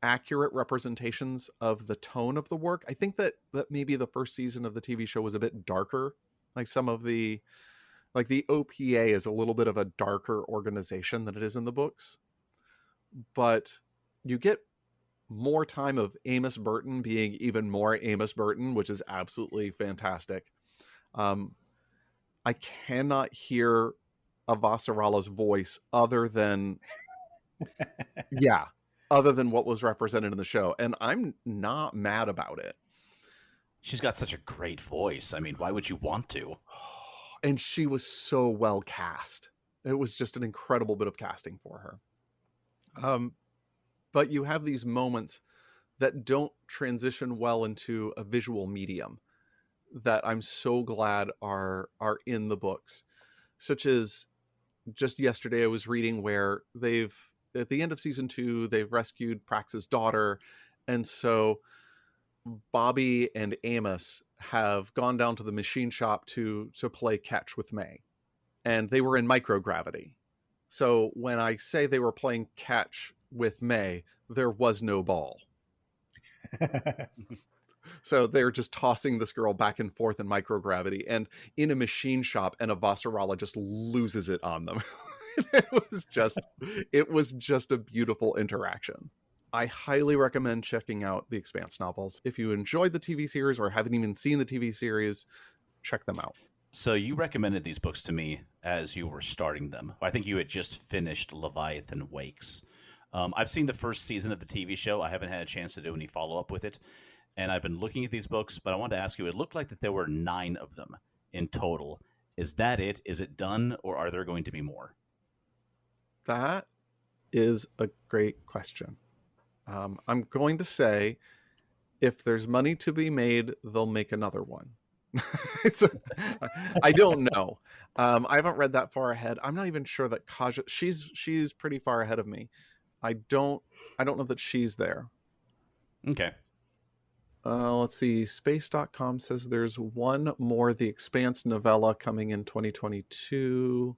Speaker 4: accurate representations of the tone of the work. I think that maybe the first season of the TV show was a bit darker. Like, some of the OPA is a little bit of a darker organization than it is in the books. But you get more time of Amos Burton being even more Amos Burton, which is absolutely fantastic. I cannot hear Avasarala's voice other than what was represented in the show. And I'm not mad about it.
Speaker 2: She's got such a great voice. I mean, why would you want to?
Speaker 4: And she was so well cast. It was just an incredible bit of casting for her. But you have these moments that don't transition well into a visual medium that I'm so glad are in the books. Such as, just yesterday I was reading where at the end of season 2, they've rescued Prax's daughter. And so Bobby and Amos have gone down to the machine shop to play catch with May. And they were in microgravity. So when I say they were playing catch with May, there was no ball. So they're just tossing this girl back and forth in microgravity and in a machine shop, and Avasarala just loses it on them. It was just a beautiful interaction. I highly recommend checking out the Expanse novels. If you enjoyed the TV series or haven't even seen the TV series, check them out.
Speaker 2: So you recommended these books to me as you were starting them. I think you had just finished Leviathan Wakes. I've seen the first season of the TV show. I haven't had a chance to do any follow-up with it. And I've been looking at these books, but I wanted to ask you, it looked like that there were 9 of them in total. Is that it? Is it done, or are there going to be more?
Speaker 4: That is a great question. I'm going to say if there's money to be made, they'll make another one. I don't know. I haven't read that far ahead. I'm not even sure that Kaja, she's pretty far ahead of me. I don't know that she's there.
Speaker 2: Okay.
Speaker 4: Let's see. Space.com says there's one more The Expanse novella coming in 2022.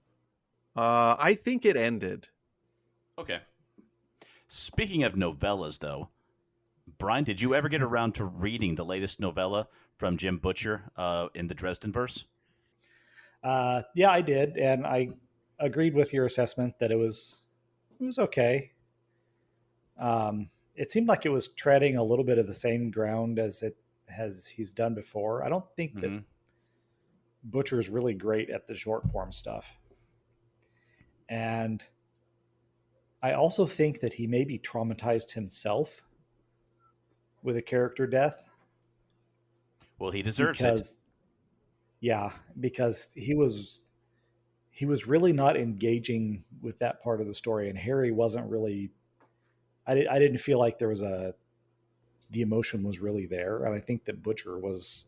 Speaker 4: I think it ended.
Speaker 2: Okay. Speaking of novellas, though, Brian, did you ever get around to reading the latest novella from Jim Butcher in the Dresden verse?
Speaker 3: Yeah, I did, and I agreed with your assessment that it was okay. It seemed like it was treading a little bit of the same ground as he's done before. I don't think that Butcher's really great at the short form stuff. And I also think that he maybe traumatized himself with a character death.
Speaker 2: Well, he deserves it.
Speaker 3: Yeah, because he was really not engaging with that part of the story, and Harry wasn't really. I didn't feel like there was the emotion was really there, and I think that Butcher was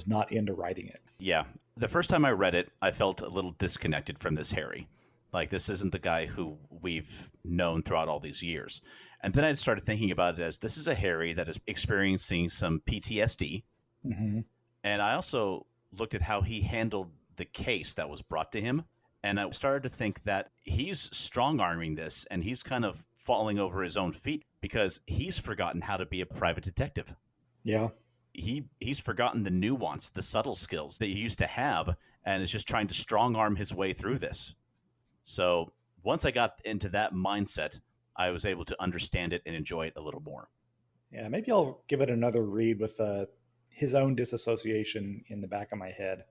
Speaker 3: not into writing it.
Speaker 2: Yeah, the first time I read it, I felt a little disconnected from this Harry. Like, this isn't the guy who we've known throughout all these years. And then I started thinking about it as this is a Harry that is experiencing some PTSD.
Speaker 3: Mm-hmm.
Speaker 2: And I also looked at how he handled the case that was brought to him. And I started to think that he's strong-arming this, and he's kind of falling over his own feet because he's forgotten how to be a private detective.
Speaker 3: Yeah.
Speaker 2: He's forgotten the nuance, the subtle skills that he used to have, and is just trying to strong-arm his way through this. So once I got into that mindset, I was able to understand it and enjoy it a little more.
Speaker 3: Yeah, maybe I'll give it another read with his own disassociation in the back of my head.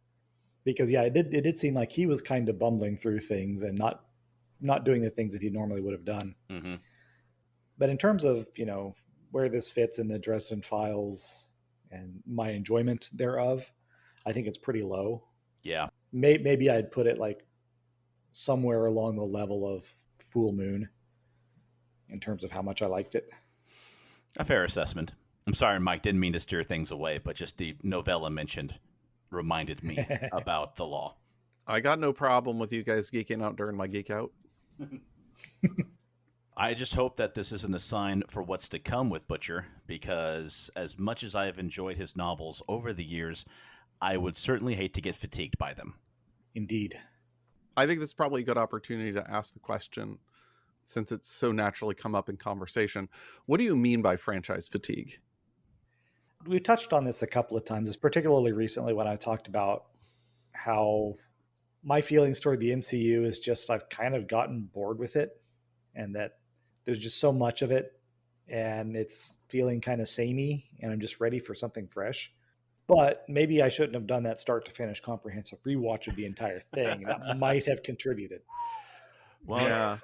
Speaker 3: Because yeah, it did seem like he was kind of bumbling through things and not doing the things that he normally would have done.
Speaker 2: Mm-hmm.
Speaker 3: But in terms of, where this fits in the Dresden Files and my enjoyment thereof, I think it's pretty low.
Speaker 2: Yeah.
Speaker 3: Maybe I'd put it like somewhere along the level of Full Moon in terms of how much I liked it.
Speaker 2: A fair assessment. I'm sorry, Mike, didn't mean to steer things away, but just the novella mentioned reminded me about the law.
Speaker 4: I got no problem with you guys geeking out during my Geek Out.
Speaker 2: I just hope that this isn't a sign for what's to come with Butcher, because as much as I have enjoyed his novels over the years, I would certainly hate to get fatigued by them.
Speaker 3: Indeed.
Speaker 4: I think this is probably a good opportunity to ask the question, since it's so naturally come up in conversation. What do you mean by franchise fatigue?
Speaker 3: We touched on this a couple of times, particularly recently when I talked about how my feelings toward the MCU is just I've kind of gotten bored with it, and that there's just so much of it, and it's feeling kind of samey, and I'm just ready for something fresh. But maybe I shouldn't have done that start to finish comprehensive rewatch of the entire thing. That might have contributed.
Speaker 2: Well, yeah.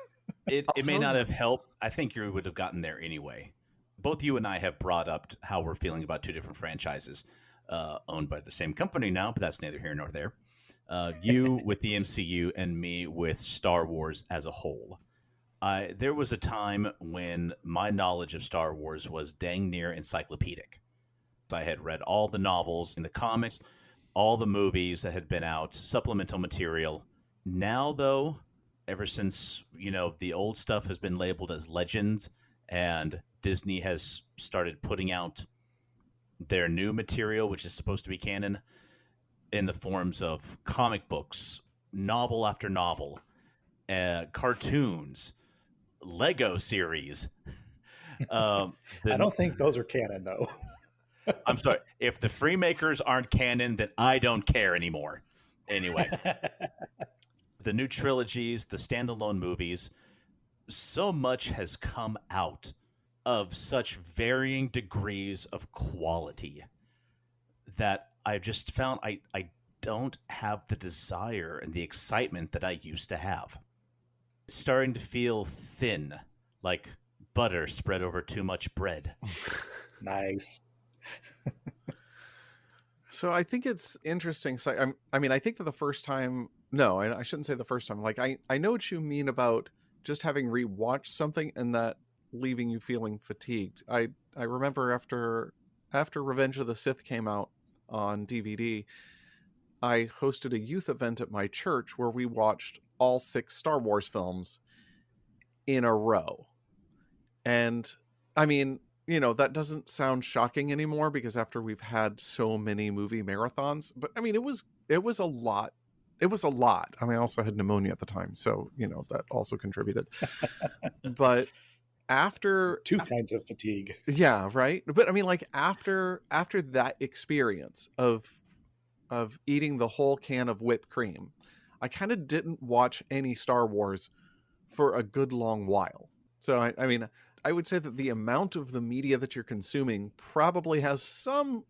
Speaker 2: It may not have helped. I think you would have gotten there anyway. Both you and I have brought up how we're feeling about two different franchises owned by the same company now, but that's neither here nor there. You with the MCU and me with Star Wars as a whole. There was a time when my knowledge of Star Wars was dang near encyclopedic. I had read all the novels in the comics, all the movies that had been out, supplemental material. Now, though, ever since, the old stuff has been labeled as Legends and Disney has started putting out their new material, which is supposed to be canon, in the forms of comic books, novel after novel, cartoons, Lego series.
Speaker 3: I don't think those are canon, though.
Speaker 2: I'm sorry. If the Freemakers aren't canon, then I don't care anymore. Anyway, the new trilogies, the standalone movies, so much has come out of such varying degrees of quality that I've just found I don't have the desire and the excitement that I used to have. It's starting to feel thin, like butter spread over too much bread.
Speaker 3: Nice.
Speaker 4: So I think it's interesting. So I think that the first time, no, I shouldn't say the first time. Like I know what you mean about just having rewatched something and that leaving you feeling fatigued. I remember after Revenge of the Sith came out on DVD, I hosted a youth event at my church where we watched all 6 Star Wars films in a row. And I mean, you know, that doesn't sound shocking anymore because after we've had so many movie marathons, but I mean, it was a lot. It was a lot. I mean, I also had pneumonia at the time, so, you know, that also contributed. But after
Speaker 3: 2 kinds of fatigue.
Speaker 4: Yeah, right. But I mean, like after that experience of eating the whole can of whipped cream, I kind of didn't watch any Star Wars for a good long while. So I mean, I would say that the amount of the media that you're consuming probably has some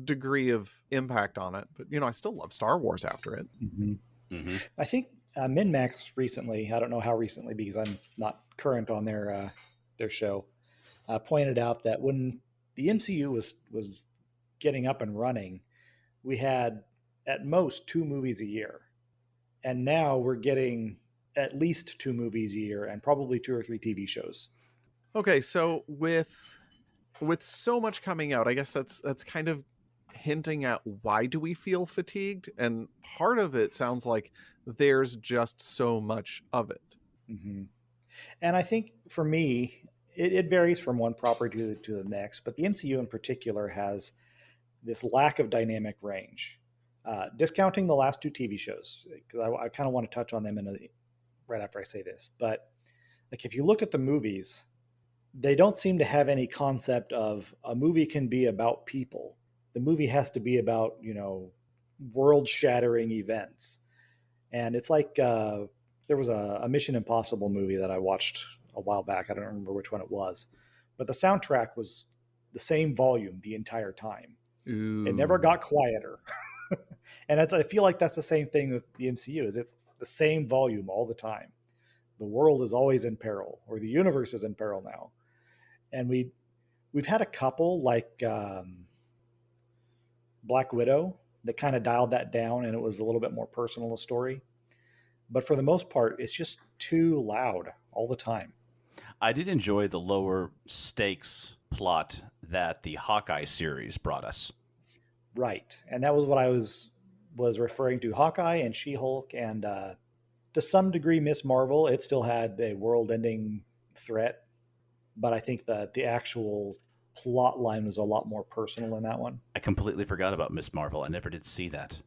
Speaker 4: degree of impact on it. But, you know, I still love Star Wars after it.
Speaker 3: Mm-hmm. Mm-hmm. I think MinMax recently, I don't know how recently because I'm not current on their show, pointed out that when the MCU was getting up and running, we had at most 2 movies a year. And now we're getting at least 2 movies a year and probably 2 or 3 TV shows.
Speaker 4: Okay, so with so much coming out, I guess that's kind of hinting at why do we feel fatigued? And part of it sounds like there's just so much of it.
Speaker 3: Mm-hmm. And I think for me, it varies from one property to the next, but the MCU in particular has this lack of dynamic range. Discounting the last 2 TV shows, because I kind of want to touch on them right after I say this. But like, if you look at the movies, they don't seem to have any concept of a movie can be about people. The movie has to be about, you know, world-shattering events. And it's like there was a Mission Impossible movie that I watched a while back. I don't remember which one it was. But the soundtrack was the same volume the entire time.
Speaker 4: Ooh.
Speaker 3: It never got quieter. And I feel like that's the same thing with the MCU, is it's the same volume all the time. The world is always in peril, or the universe is in peril now. And we've had a couple like Black Widow that kind of dialed that down, and it was a little bit more personal a story. But for the most part, it's just too loud all the time.
Speaker 2: I did enjoy the lower stakes plot that the Hawkeye series brought us.
Speaker 3: Right. And that was what I was referring to. Hawkeye and She-Hulk and to some degree Miss Marvel. It still had a world-ending threat, but I think that the actual plot line was a lot more personal in that one.
Speaker 2: I completely forgot about Miss Marvel. I never did see that.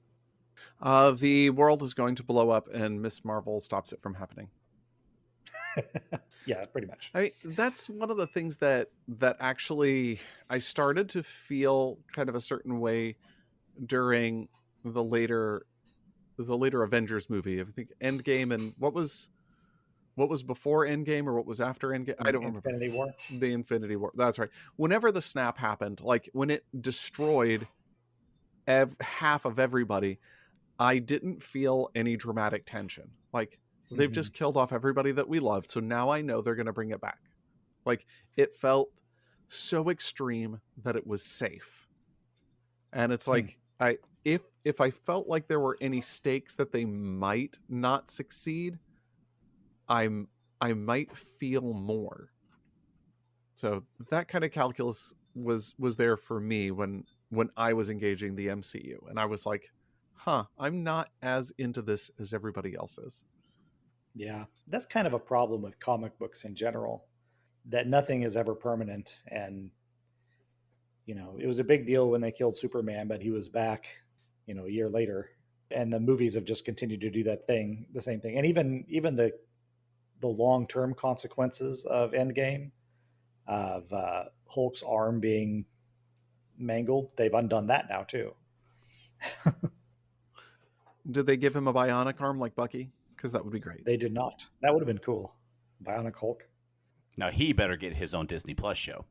Speaker 4: The world is going to blow up and Miss Marvel stops it from happening.
Speaker 3: Yeah, pretty much.
Speaker 4: I mean, that's one of the things that actually I started to feel kind of a certain way during the later Avengers movie. I think Endgame, and what was before Endgame or what was after Endgame? I don't remember.
Speaker 3: Infinity War.
Speaker 4: The Infinity War. That's right. Whenever the snap happened, like when it destroyed half of everybody, I didn't feel any dramatic tension. Like, they've just killed off everybody that we loved, so now I know they're going to bring it back. Like, it felt so extreme that it was safe. And it's like, if I felt like there were any stakes that they might not succeed, I might feel more. So that kind of calculus was there for me when I was engaging the MCU, and I was like, I'm not as into this as everybody else is.
Speaker 3: Yeah, that's kind of a problem with comic books in general, that nothing is ever permanent. And, you know, it was a big deal when they killed Superman, but he was back, you know, a year later. And the movies have just continued to do the same thing. And even the long-term consequences of Endgame, of Hulk's arm being mangled, they've undone that now too.
Speaker 4: Did they give him a bionic arm like Bucky? Because that would be great.
Speaker 3: They did not. That would have been cool. Bionic Hulk.
Speaker 2: Now he better get his own Disney Plus show.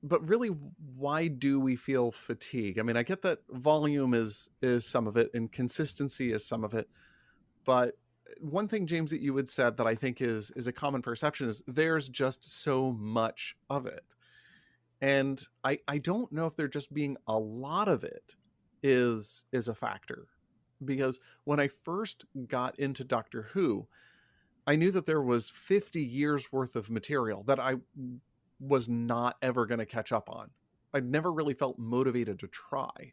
Speaker 4: But really, why do we feel fatigue? I mean, I get that volume is some of it and consistency is some of it. But one thing, James, that you had said that I think is a common perception is there's just so much of it. And I don't know if there just being a lot of it is a factor. Because when I first got into Doctor Who, I knew that there was 50 years worth of material that I was not ever going to catch up on. I never really felt motivated to try.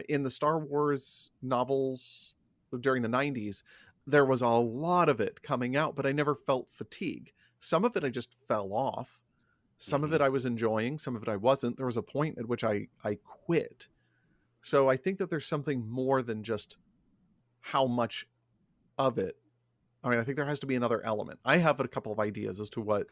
Speaker 4: In the Star Wars novels during the 90s, there was a lot of it coming out, but I never felt fatigue. Some of it I just fell off. Some of it I was enjoying, some of it I wasn't. There was a point at which I quit. So I think that there's something more than just how much of it. I mean, I think there has to be another element. I have a couple of ideas as to what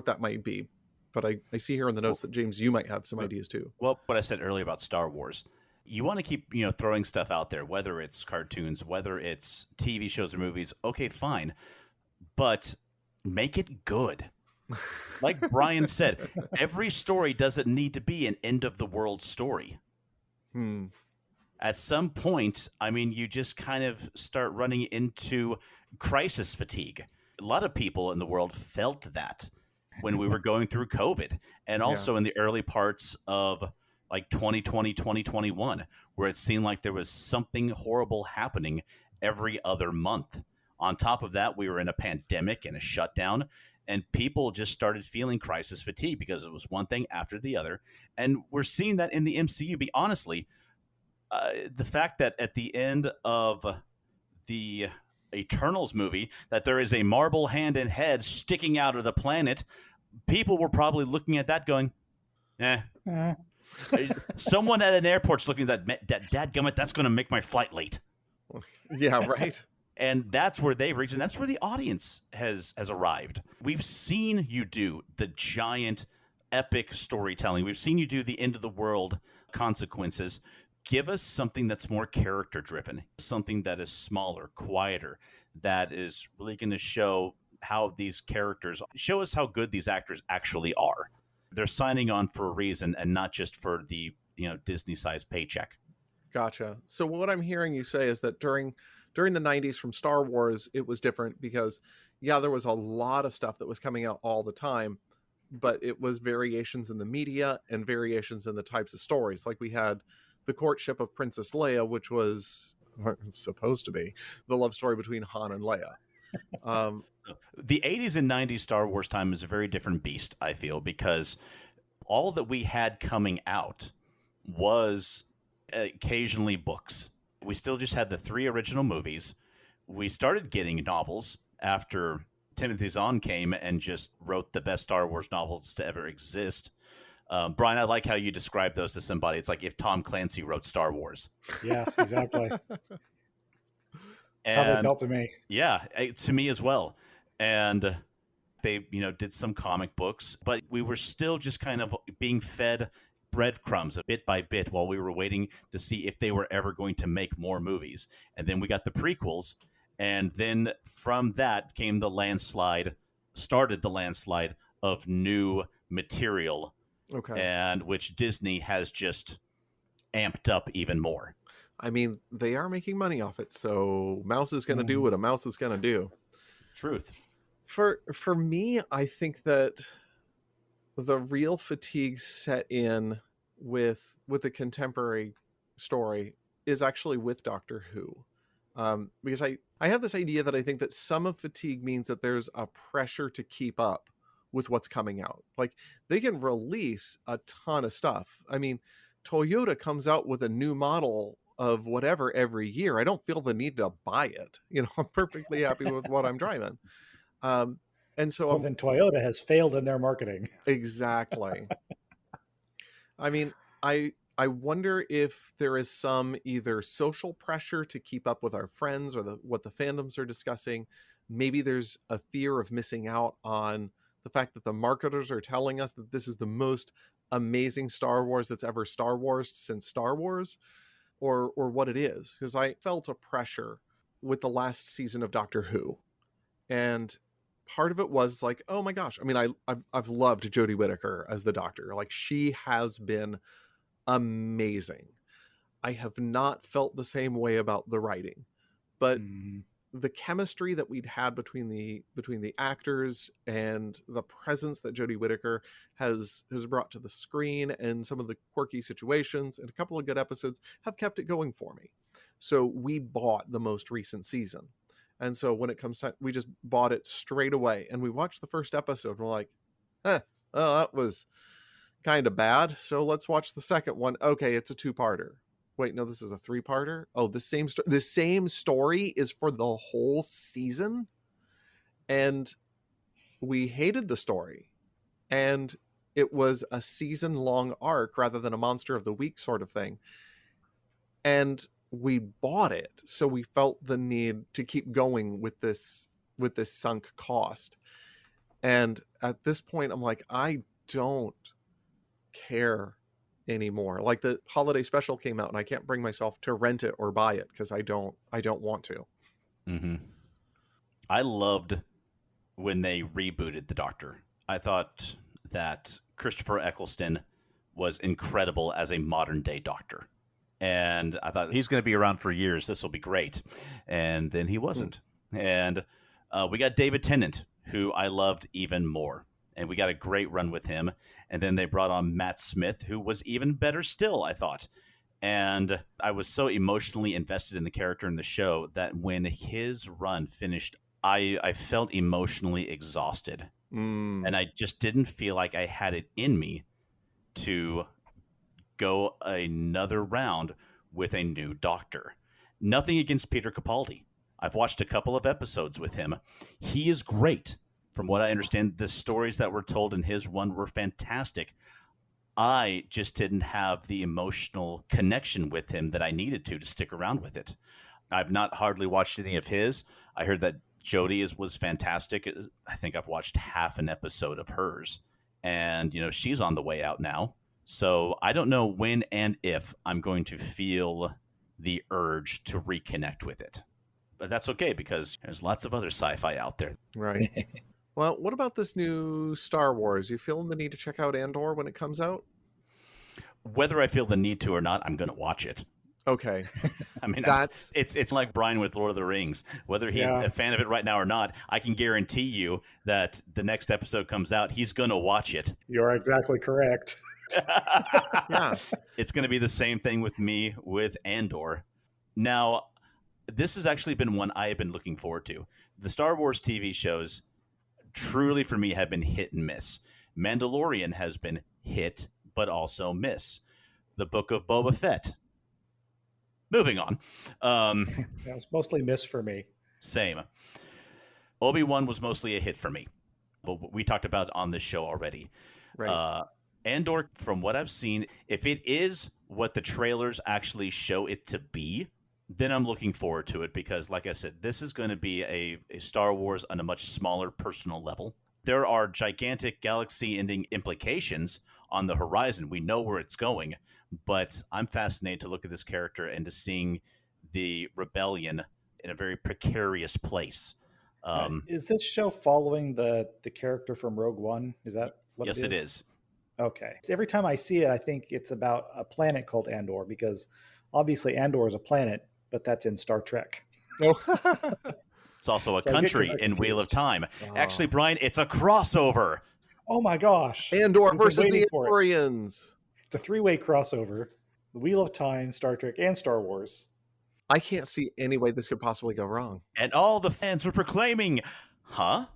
Speaker 4: that might be. But I see here in the notes that, James, you might have some ideas too.
Speaker 2: Well, what I said earlier about Star Wars, you want to keep, throwing stuff out there, whether it's cartoons, whether it's TV shows or movies. Okay, fine. But make it good. Like Brian said, every story doesn't need to be an end of the world story. At some point, I mean, you just kind of start running into crisis fatigue. A lot of people in the world felt that when we were going through COVID, and also in the early parts of like 2020, 2021, where it seemed like there was something horrible happening every other month. On top of that, we were in a pandemic and a shutdown, and people just started feeling crisis fatigue because it was one thing after the other. And we're seeing that in the MCU. Be honestly, the fact that at the end of the Eternals movie, that there is a marble hand and head sticking out of the planet, people were probably looking at that going, Someone at an airport's looking at that, dadgummit, that's going to make my flight late.
Speaker 4: Yeah, right.
Speaker 2: And that's where they've reached, and that's where the audience has arrived. We've seen you do the giant, epic storytelling. We've seen you do the end of the world consequences. Give us something that's more character-driven, something that is smaller, quieter, that is really going to show how these characters, show us how good these actors actually are. They're signing on for a reason and not just for the Disney-sized paycheck.
Speaker 4: Gotcha. So what I'm hearing you say is that during the 90s from Star Wars, it was different because, there was a lot of stuff that was coming out all the time, but it was variations in the media and variations in the types of stories. Like we had the courtship of Princess Leia, which was supposed to be the love story between Han and Leia.
Speaker 2: The 80s and 90s Star Wars time is a very different beast, I feel, because all that we had coming out was occasionally books. We still just had the 3 original movies. We started getting novels after Timothy Zahn came and just wrote the best Star Wars novels to ever exist. Brian, I like how you describe those to somebody. It's like if Tom Clancy wrote Star Wars.
Speaker 3: Yes, exactly. That's how they felt to me.
Speaker 2: Yeah, to me as well. And they, did some comic books, but we were still just kind of being fed breadcrumbs bit by bit while we were waiting to see if they were ever going to make more movies. And then we got the prequels, and then from that came started the landslide of new material.
Speaker 4: Okay.
Speaker 2: And which Disney has just amped up even more.
Speaker 4: I mean, they are making money off it, so mouse is going to do what a mouse is going to do.
Speaker 2: Truth.
Speaker 4: For me, I think that the real fatigue set in with the contemporary story is actually with Doctor Who. Because I have this idea that I think that some of fatigue means that there's a pressure to keep up with what's coming out. Like, they can release a ton of stuff. I mean, Toyota comes out with a new model of whatever every year. I don't feel the need to buy it. I'm perfectly happy with what I'm driving. And so
Speaker 3: then Toyota has failed in their marketing.
Speaker 4: Exactly. I mean, I wonder if there is some either social pressure to keep up with our friends or what the fandoms are discussing. Maybe there's a fear of missing out on the fact that the marketers are telling us that this is the most amazing Star Wars that's ever Star Wars since Star Wars, or what it is. Because I felt a pressure with the last season of Doctor Who. And part of it was like, oh my gosh. I mean, I've loved Jodie Whittaker as the Doctor. Like, she has been amazing. I have not felt the same way about the writing, but the chemistry that we'd had between the actors and the presence that Jodie Whittaker has brought to the screen and some of the quirky situations and a couple of good episodes have kept it going for me. So we bought the most recent season. And so when it comes time, we just bought it straight away. And we watched the first episode. And we're like, oh, that was kind of bad. So let's watch the second one. Okay, it's a 2-parter. Wait, no, this is a 3-parter. Oh, the same story is for the whole season. And we hated the story. And it was a season-long arc rather than a monster of the week sort of thing. And we bought it, so we felt the need to keep going with this sunk cost. And at this point, I'm like, I don't care anymore. Like, the holiday special came out and I can't bring myself to rent it or buy it because I don't want to.
Speaker 2: Mm-hmm. I loved when they rebooted the Doctor. I thought that Christopher Eccleston was incredible as a modern day Doctor. And I thought he's going to be around for years. This will be great. And then he wasn't. And we got David Tennant, who I loved even more. And we got a great run with him. And then they brought on Matt Smith, who was even better still, I thought. And I was so emotionally invested in the character in the show that when his run finished, I felt emotionally exhausted. And I just didn't feel like I had it in me to go another round with a new Doctor. Nothing against Peter Capaldi. I've watched a couple of episodes with him. He is great. From what I understand, the stories that were told in his one were fantastic. I just didn't have the emotional connection with him that I needed to stick around with it. I've not hardly watched any of his. I heard that Jodie was fantastic. I think I've watched half an episode of hers. And, she's on the way out now. So I don't know when and if I'm going to feel the urge to reconnect with it. But that's okay because there's lots of other sci-fi out there.
Speaker 4: Right. Well, what about this new Star Wars? You feeling the need to check out Andor when it comes out?
Speaker 2: Whether I feel the need to or not, I'm going to watch it.
Speaker 4: Okay.
Speaker 2: I mean,
Speaker 4: that's
Speaker 2: it's like Brian with Lord of the Rings. Whether he's a fan of it right now or not, I can guarantee you that the next episode comes out, he's going to watch it.
Speaker 3: You're exactly correct.
Speaker 4: Yeah.
Speaker 2: It's going to be the same thing with me with Andor. Now, this has actually been one I have been looking forward to. The Star Wars TV shows truly for me have been hit and miss. Mandalorian has been hit, but also miss. The Book of Boba Fett. Moving on.
Speaker 3: It's mostly miss for me.
Speaker 2: Same. Obi-Wan was mostly a hit for me. But we talked about on this show already.
Speaker 4: right.
Speaker 2: Andor, from what I've seen, if it is what the trailers actually show it to be, then I'm looking forward to it because, like I said, this is going to be a Star Wars on a much smaller personal level. There are gigantic galaxy-ending implications on the horizon. We know where it's going, but I'm fascinated to look at this character and to seeing the rebellion in a very precarious place.
Speaker 3: Is this show following the character from Rogue One? Is that what
Speaker 2: yes,
Speaker 3: it is?
Speaker 2: It is.
Speaker 3: Okay. So every time I see it, I think it's about a planet called Andor because obviously Andor is a planet, but that's in Star Trek.
Speaker 4: Oh.
Speaker 2: It's also a country in Wheel of Time.
Speaker 4: Oh.
Speaker 2: Actually, Brian, it's a crossover.
Speaker 3: Oh my gosh.
Speaker 4: Andor
Speaker 3: I've been
Speaker 4: versus the
Speaker 3: waiting for it.
Speaker 4: Andorians.
Speaker 3: It's a 3-way crossover. The Wheel of Time, Star Trek, and Star Wars.
Speaker 4: I can't see any way this could possibly go wrong.
Speaker 2: And all the fans were proclaiming, huh?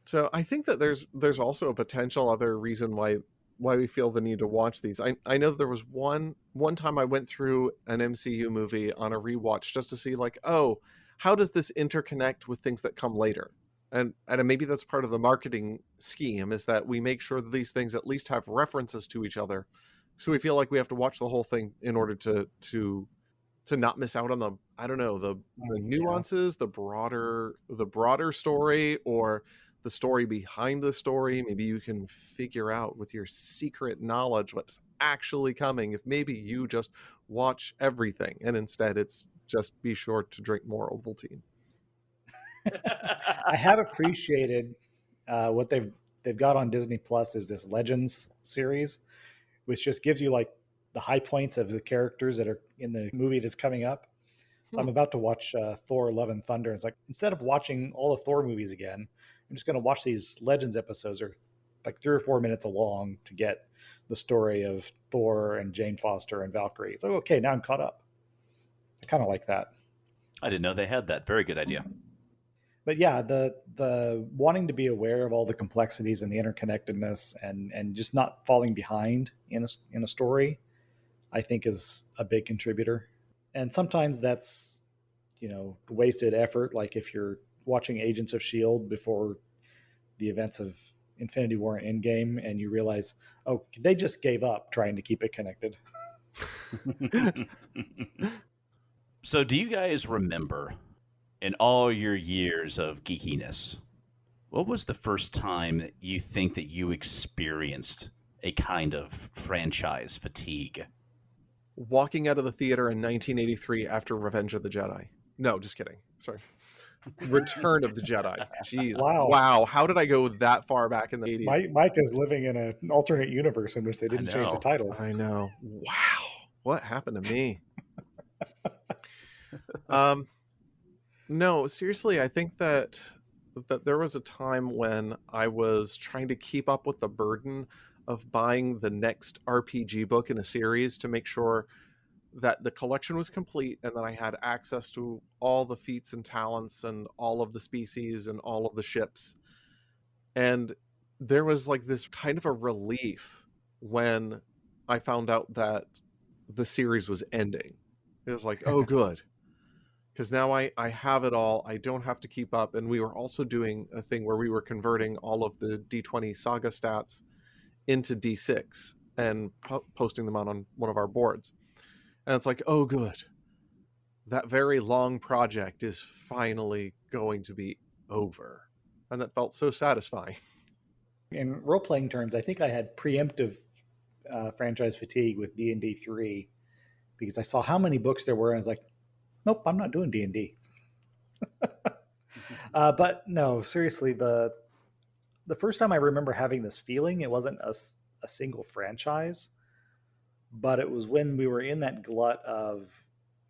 Speaker 4: So I think that there's also a potential other reason why we feel the need to watch these. I know there was one time I went through an MCU movie on a rewatch just to see like, oh, how does this interconnect with things that come later? And maybe that's part of the marketing scheme is that we make sure that these things at least have references to each other. So we feel like we have to watch the whole thing in order to not miss out on the nuances, the broader story, or the story behind the story. Maybe you can figure out with your secret knowledge what's actually coming if maybe you just watch everything and instead it's just be sure to drink more Ovaltine.
Speaker 3: I have appreciated what they've got on Disney Plus is this Legends series, which just gives you like the high points of the characters that are in the movie that's coming up. So I'm about to watch Thor: Love and Thunder. It's like instead of watching all the Thor movies again, I'm just going to watch these Legends episodes. They're like 3 or 4 minutes long to get the story of Thor and Jane Foster and Valkyrie. So okay, now I'm caught up. I kind of like that.
Speaker 2: I didn't know they had that. Very good idea.
Speaker 3: But yeah, the wanting to be aware of all the complexities and the interconnectedness and just not falling behind in a story, I think is a big contributor. And sometimes that's, wasted effort. Like if you're watching Agents of S.H.I.E.L.D. before the events of Infinity War and Endgame, and you realize, oh, they just gave up trying to keep it connected.
Speaker 2: So do you guys remember, in all your years of geekiness, what was the first time that you think that you experienced a kind of franchise fatigue?
Speaker 4: Walking out of the theater in 1983 after Revenge of the Jedi. No, just kidding. Sorry. Return of the Jedi. Jeez. Wow. How did I go that far back in the 80s?
Speaker 3: Mike is living in an alternate universe in which they didn't change the title.
Speaker 4: I know. Wow. What happened to me? No, seriously, I think that there was a time when I was trying to keep up with the burden of buying the next RPG book in a series to make sure that the collection was complete and that I had access to all the feats and talents and all of the species and all of the ships. And there was like this kind of a relief when I found out that the series was ending. It was like, oh, good. Because now I have it all. I don't have to keep up. And we were also doing a thing where we were converting all of the D20 Saga stats into D6 and posting them on one of our boards. And it's like, oh, good. That very long project is finally going to be over. And that felt so satisfying.
Speaker 3: In role-playing terms, I think I had preemptive franchise fatigue with D&D 3 because I saw how many books there were and I was like, nope, I'm not doing D&D. But no, seriously, the first time I remember having this feeling, it wasn't a single franchise, but it was when we were in that glut of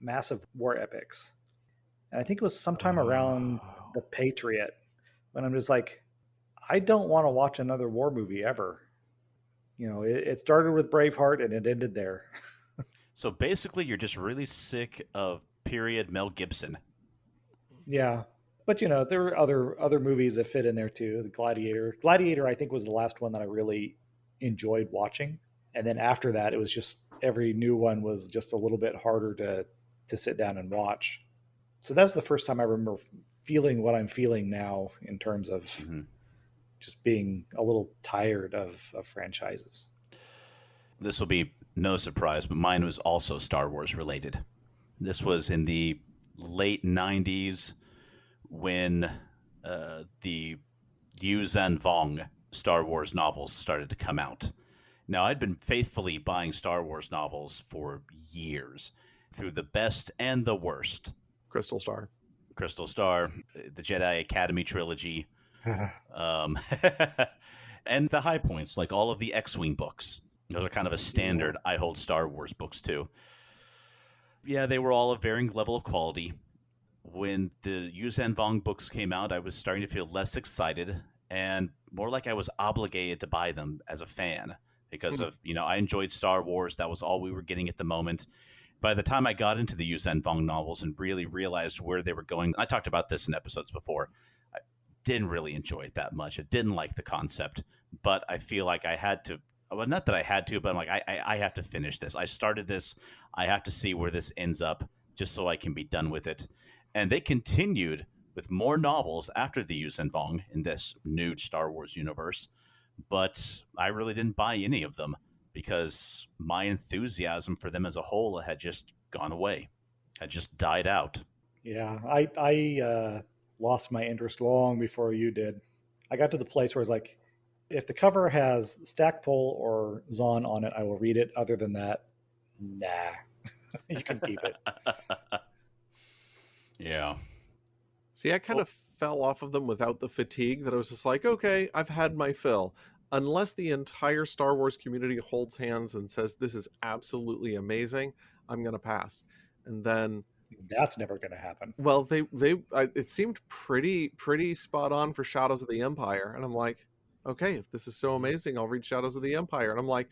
Speaker 3: massive war epics. And I think it was sometime around The Patriot when I'm just like, I don't want to watch another war movie ever. It started with Braveheart and it ended there.
Speaker 2: So basically, you're just really sick of period Mel Gibson.
Speaker 3: Yeah. But, there were other movies that fit in there too. The Gladiator. Gladiator, I think, was the last one that I really enjoyed watching. And then after that, it was just every new one was just a little bit harder to sit down and watch. So that's the first time I remember feeling what I'm feeling now in terms of just being a little tired of franchises.
Speaker 2: This will be no surprise, but mine was also Star Wars related. This was in the late 90s when the Yu Zhen Vong Star Wars novels started to come out. Now, I'd been faithfully buying Star Wars novels for years, through the best and the worst.
Speaker 4: Crystal Star,
Speaker 2: the Jedi Academy trilogy, and the high points, like all of the X-Wing books. Those are kind of a standard. I hold Star Wars books, too. Yeah, they were all of varying level of quality. When the Yu Zhen Vong books came out, I was starting to feel less excited and more like I was obligated to buy them as a fan because of, I enjoyed Star Wars. That was all we were getting at the moment. By the time I got into the Yu Zhen Vong novels and really realized where they were going, I talked about this in episodes before, I didn't really enjoy it that much. I didn't like the concept, but I feel like I had to. Well, not that I had to, but I'm like, I have to finish this. I started this. I have to see where this ends up just so I can be done with it. And they continued with more novels after the Yu Zhen Vong in this new Star Wars universe. But I really didn't buy any of them because my enthusiasm for them as a whole had just gone away, had just died out.
Speaker 3: Yeah, I lost my interest long before you did. I got to the place where it's like, if the cover has Stackpole or Zahn on it, I will read it. Other than that, nah, you can keep it.
Speaker 2: Yeah.
Speaker 4: See, I kind of fell off of them without the fatigue that I was just like, okay, I've had my fill. Unless the entire Star Wars community holds hands and says, this is absolutely amazing, I'm going to pass. And then...
Speaker 3: That's never going to happen.
Speaker 4: Well, it seemed pretty spot on for Shadows of the Empire. And I'm like, okay, if this is so amazing, I'll read Shadows of the Empire. And I'm like,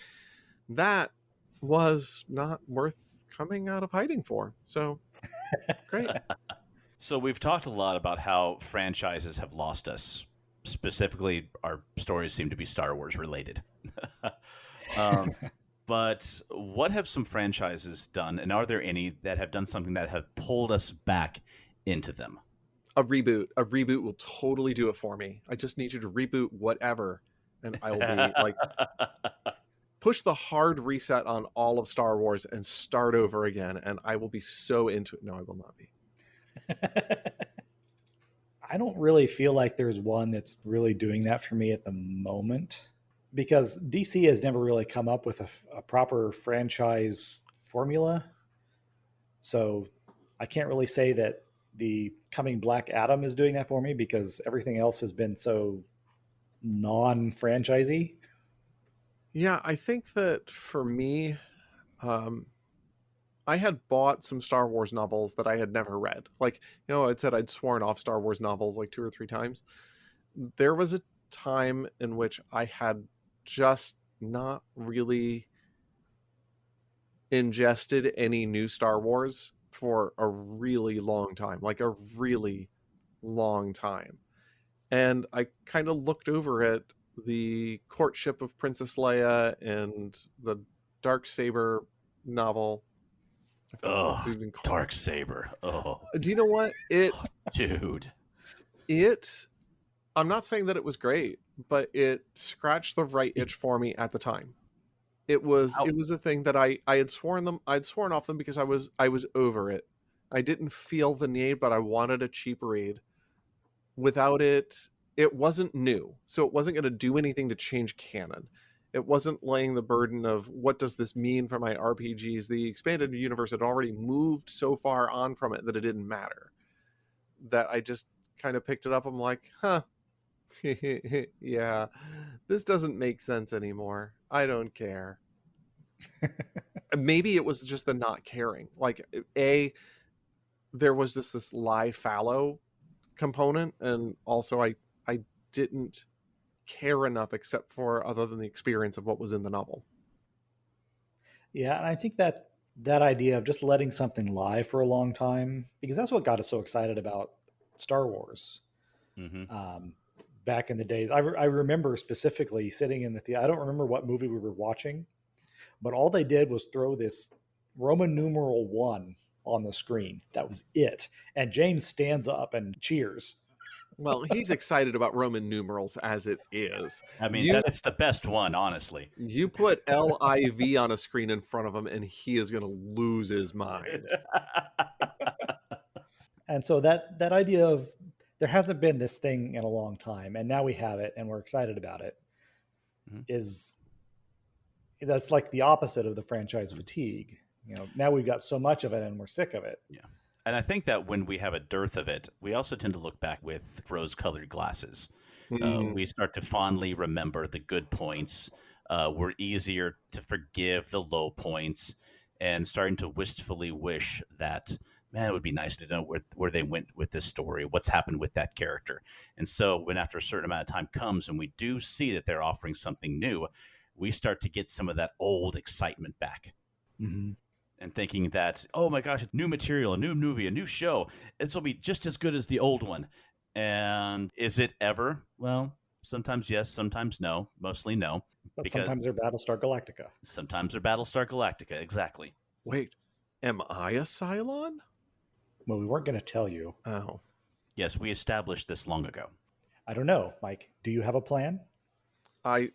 Speaker 4: that was not worth coming out of hiding for. So, great.
Speaker 2: So we've talked a lot about how franchises have lost us. Specifically, our stories seem to be Star Wars related. um, but what have some franchises done, and are there any that have done something that have pulled us back into them?
Speaker 4: A reboot will totally do it for me. I just need you to reboot whatever, and I will be like, push the hard reset on all of Star Wars and start over again, and I will be so into it. No, I will not be.
Speaker 3: I don't really feel like there's one that's really doing that for me at the moment, because DC has never really come up with a proper franchise formula. So I can't really say that the coming Black Adam is doing that for me, because everything else has been so non-franchisey.
Speaker 4: Yeah, I think that for me, I had bought some Star Wars novels that I had never read. Like, I'd said I'd sworn off Star Wars novels like 2 or 3 times. There was a time in which I had just not really ingested any new Star Wars for a really long time, like a really long time. And I kind of looked over at the courtship of Princess Leia and the Darksaber novel.
Speaker 2: Oh, Darksaber. Oh,
Speaker 4: do you know what?
Speaker 2: Dude.
Speaker 4: I'm not saying that it was great, but it scratched the right itch for me at the time. It was a thing that I'd sworn off them because I was over it. I didn't feel the need, but I wanted a cheap read. Without it, it wasn't new, so it wasn't going to do anything to change canon. It wasn't laying the burden of what does this mean for my RPGs. The expanded universe had already moved so far on from it that it didn't matter. That I just kind of picked it up. I'm like, huh, yeah, this doesn't make sense anymore. I don't care. Maybe it was just the not caring. Like, there was this lie fallow component, and also I didn't care enough except for other than the experience of what was in the novel.
Speaker 3: Yeah, and I think that idea of just letting something lie for a long time, because that's what got us so excited about Star Wars.
Speaker 2: Mm-hmm.
Speaker 3: Back in the days, I remember specifically sitting in the theater. I don't remember what movie we were watching, but all they did was throw this Roman numeral 1 on the screen. That was it. And James stands up and cheers.
Speaker 4: Well, he's excited about Roman numerals as it is.
Speaker 2: I mean, that's the best one, honestly.
Speaker 4: You put LIV on a screen in front of him, and he is going to lose his mind.
Speaker 3: And so that idea of there hasn't been this thing in a long time, and now we have it, and we're excited about it, that's like the opposite of the franchise fatigue. Now we've got so much of it, and we're sick of it.
Speaker 2: Yeah. And I think that when we have a dearth of it, we also tend to look back with rose-colored glasses. We start to fondly remember the good points. We're easier to forgive the low points, and starting to wistfully wish that, man, it would be nice to know where they went with this story, what's happened with that character. And so when after a certain amount of time comes and we do see that they're offering something new, we start to get some of that old excitement back.
Speaker 3: Mm-hmm.
Speaker 2: And thinking that, oh my gosh, new material, a new movie, a new show, this will be just as good as the old one. And is it ever? Well, sometimes yes, sometimes no, mostly no.
Speaker 3: But sometimes they're Battlestar Galactica.
Speaker 2: Sometimes they're Battlestar Galactica, exactly.
Speaker 4: Wait, am I a Cylon?
Speaker 3: Well, we weren't going to tell you.
Speaker 4: Oh.
Speaker 2: Yes, we established this long ago.
Speaker 3: I don't know, Mike. Do you have a plan?
Speaker 4: I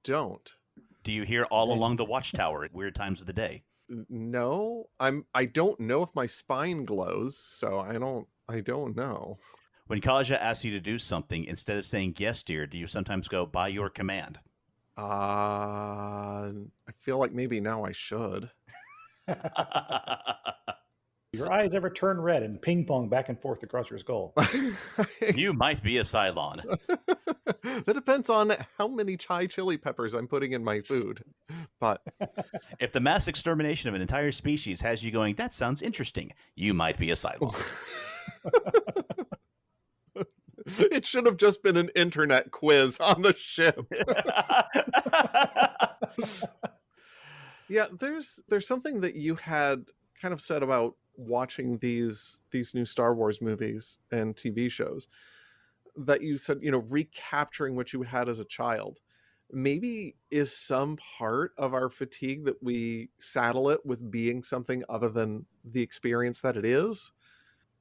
Speaker 4: don't.
Speaker 2: Do you hear all along the watchtower at weird times of the day?
Speaker 4: No, I don't know if my spine glows, so I don't know.
Speaker 2: When Kaja asks you to do something, instead of saying yes, dear, do you sometimes go by your command?
Speaker 4: I feel like maybe now I should.
Speaker 3: Your eyes ever turn red and ping pong back and forth across your skull?
Speaker 2: You might be a Cylon.
Speaker 4: That depends on how many chai chili peppers I'm putting in my food. But
Speaker 2: if the mass extermination of an entire species has you going, that sounds interesting, you might be a Cylon.
Speaker 4: It should have just been an internet quiz on the ship. Yeah, there's something that you had kind of said about watching these new Star Wars movies and TV shows that you said, recapturing what you had as a child, maybe is some part of our fatigue that we saddle it with being something other than the experience that it is,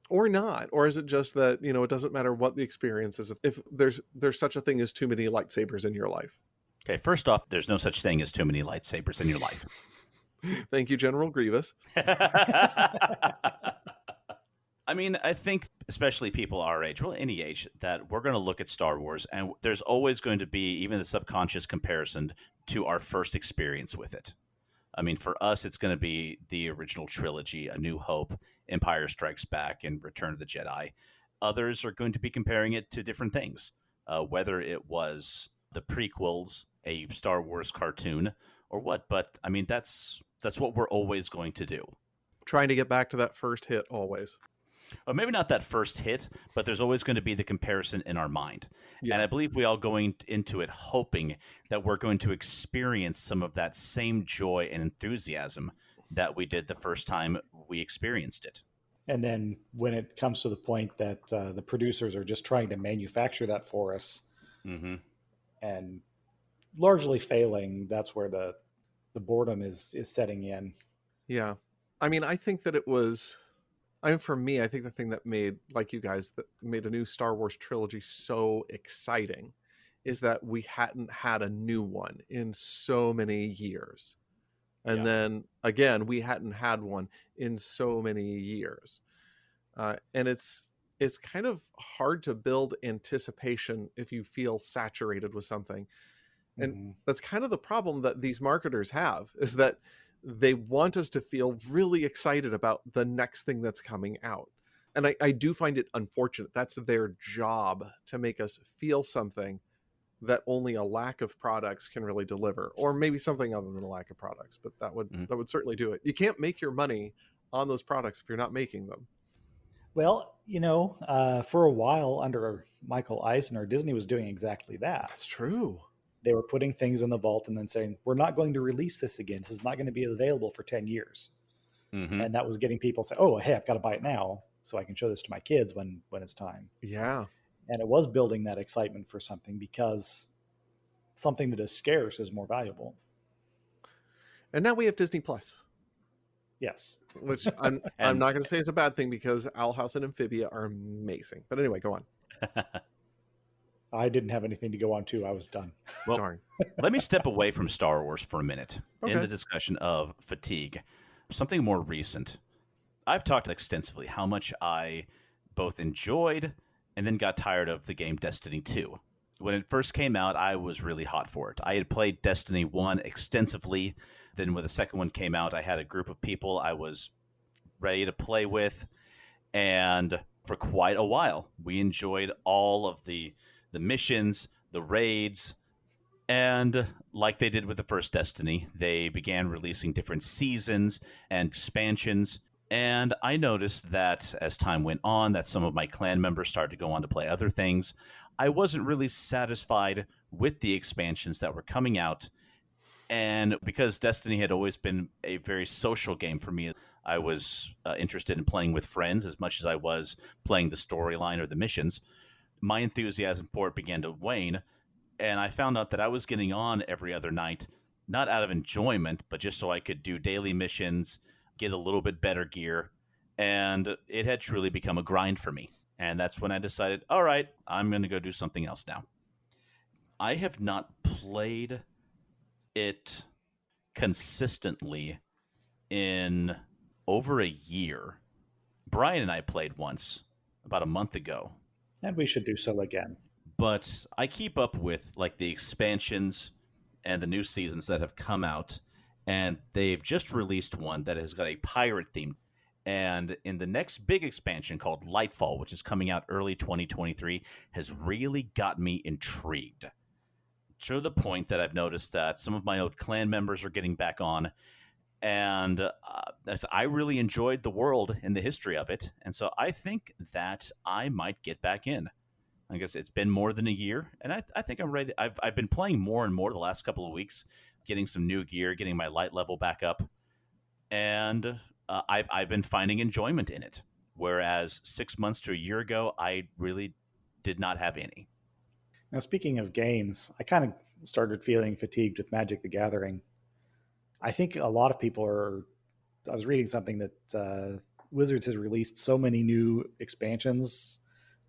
Speaker 4: or not? Or is it just that, it doesn't matter what the experience is if there's such a thing as too many lightsabers in your life?
Speaker 2: Okay, first off, there's no such thing as too many lightsabers in your life.
Speaker 4: Thank you, General Grievous.
Speaker 2: I mean, I think especially people our age, well, any age, that we're going to look at Star Wars, and there's always going to be even the subconscious comparison to our first experience with it. I mean, for us, it's going to be the original trilogy, A New Hope, Empire Strikes Back, and Return of the Jedi. Others are going to be comparing it to different things, whether it was the prequels, a Star Wars cartoon, or what. But I mean, that's what we're always going to do.
Speaker 4: Trying to get back to that first hit always.
Speaker 2: Or maybe not that first hit, but there's always going to be the comparison in our mind. Yeah. And I believe we all going into it hoping that we're going to experience some of that same joy and enthusiasm that we did the first time we experienced it.
Speaker 3: And then when it comes to the point that the producers are just trying to manufacture that for us,
Speaker 2: mm-hmm.
Speaker 3: and largely failing, that's where the boredom is setting in.
Speaker 4: Yeah. I mean, I think that it was... for me, I think the thing that made, like you guys, that made a new Star Wars trilogy so exciting is that we hadn't had a new one in so many years. And then, again, we hadn't had one in so many years. And it's kind of hard to build anticipation if you feel saturated with something. And that's kind of the problem that these marketers have, is that they want us to feel really excited about the next thing that's coming out. And I do find it unfortunate. That's their job, to make us feel something that only a lack of products can really deliver, or maybe something other than a lack of products. But that would certainly do it. You can't make your money on those products if you're not making them.
Speaker 3: Well, for a while under Michael Eisner, Disney was doing exactly that.
Speaker 4: That's true.
Speaker 3: They were putting things in the vault and then saying, we're not going to release this again. This is not going to be available for 10 years.
Speaker 2: Mm-hmm.
Speaker 3: And that was getting people to say, oh, hey, I've got to buy it now so I can show this to my kids when it's time.
Speaker 4: Yeah.
Speaker 3: And it was building that excitement for something, because something that is scarce is more valuable.
Speaker 4: And now we have Disney Plus.
Speaker 3: Yes.
Speaker 4: Which I'm not going to say is a bad thing, because Owl House and Amphibia are amazing. But anyway, go on.
Speaker 3: I didn't have anything to go on to. I was done.
Speaker 2: Well,
Speaker 4: darn.
Speaker 2: Let me step away from Star Wars for a minute
Speaker 4: in
Speaker 2: the discussion of fatigue. Something more recent. I've talked extensively how much I both enjoyed and then got tired of the game Destiny 2. When it first came out, I was really hot for it. I had played Destiny 1 extensively. Then when the second one came out, I had a group of people I was ready to play with. And for quite a while, we enjoyed all of the missions, the raids, and like they did with the first Destiny, they began releasing different seasons and expansions. And I noticed that as time went on, that some of my clan members started to go on to play other things. I wasn't really satisfied with the expansions that were coming out. And because Destiny had always been a very social game for me, I was interested in playing with friends as much as I was playing the storyline or the missions. My enthusiasm for it began to wane, and I found out that I was getting on every other night, not out of enjoyment, but just so I could do daily missions, get a little bit better gear, and it had truly become a grind for me. And that's when I decided, all right, I'm going to go do something else now. I have not played it consistently in over a year. Brian and I played once about a month ago.
Speaker 3: And we should do so again.
Speaker 2: But I keep up with like the expansions and the new seasons that have come out, and they've just released one that has got a pirate theme. And in the next big expansion called Lightfall, which is coming out early 2023, has really got me intrigued. To the point that I've noticed that some of my old clan members are getting back on, and I really enjoyed the world and the history of it. And so I think that I might get back in. I guess it's been more than a year, and I think I'm ready. I've been playing more and more the last couple of weeks, getting some new gear, getting my light level back up. And I've been finding enjoyment in it. Whereas 6 months to a year ago, I really did not have any.
Speaker 3: Now, speaking of games, I kind of started feeling fatigued with Magic the Gathering. I think a lot of people are. I was reading something that Wizards has released so many new expansions,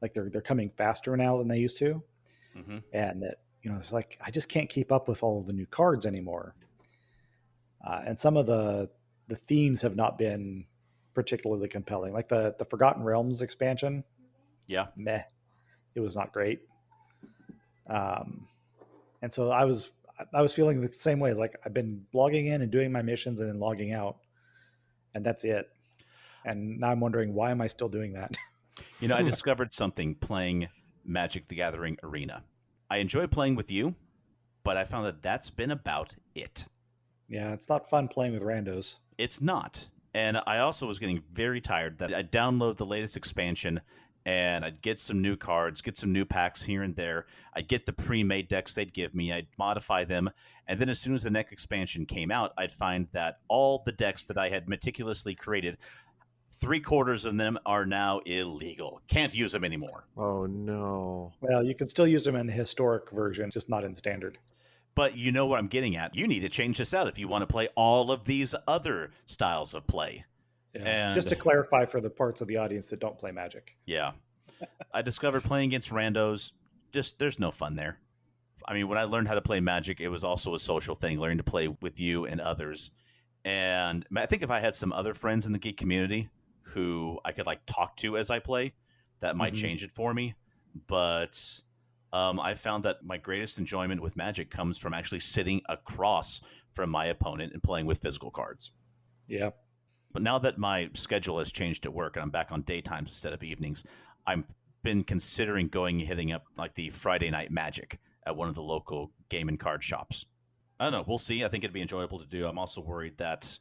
Speaker 3: like they're coming faster now than they used to, and that it's like I just can't keep up with all of the new cards anymore. And some of the themes have not been particularly compelling, like the Forgotten Realms expansion.
Speaker 2: Yeah,
Speaker 3: meh, it was not great. And so I was feeling the same way. It's like I've been logging in and doing my missions and then logging out, and that's it. And now I'm wondering, why am I still doing that?
Speaker 2: I discovered something playing Magic the Gathering Arena. I enjoy playing with you, but I found that that's been about it.
Speaker 3: Yeah, it's not fun playing with randos.
Speaker 2: It's not. And I also was getting very tired that I'd download the latest expansion and I'd get some new cards, get some new packs here and there. I'd get the pre-made decks they'd give me. I'd modify them. And then as soon as the next expansion came out, I'd find that all the decks that I had meticulously created, 3/4 of them are now illegal. Can't use them anymore.
Speaker 4: Oh, no.
Speaker 3: Well, you can still use them in the historic version, just not in standard.
Speaker 2: But you know what I'm getting at. You need to change this out if you want to play all of these other styles of play.
Speaker 3: Yeah.
Speaker 2: And
Speaker 3: just to clarify for the parts of the audience that don't play Magic.
Speaker 2: Yeah. I discovered playing against randos, there's no fun there. I mean, when I learned how to play Magic, it was also a social thing, learning to play with you and others. And I think if I had some other friends in the geek community who I could talk to as I play, that might change it for me. But I found that my greatest enjoyment with Magic comes from actually sitting across from my opponent and playing with physical cards.
Speaker 3: Yeah.
Speaker 2: But now that my schedule has changed at work and I'm back on daytimes instead of evenings, I've been considering going and hitting up the Friday Night Magic at one of the local game and card shops. I don't know. We'll see. I think it'd be enjoyable to do. I'm also worried that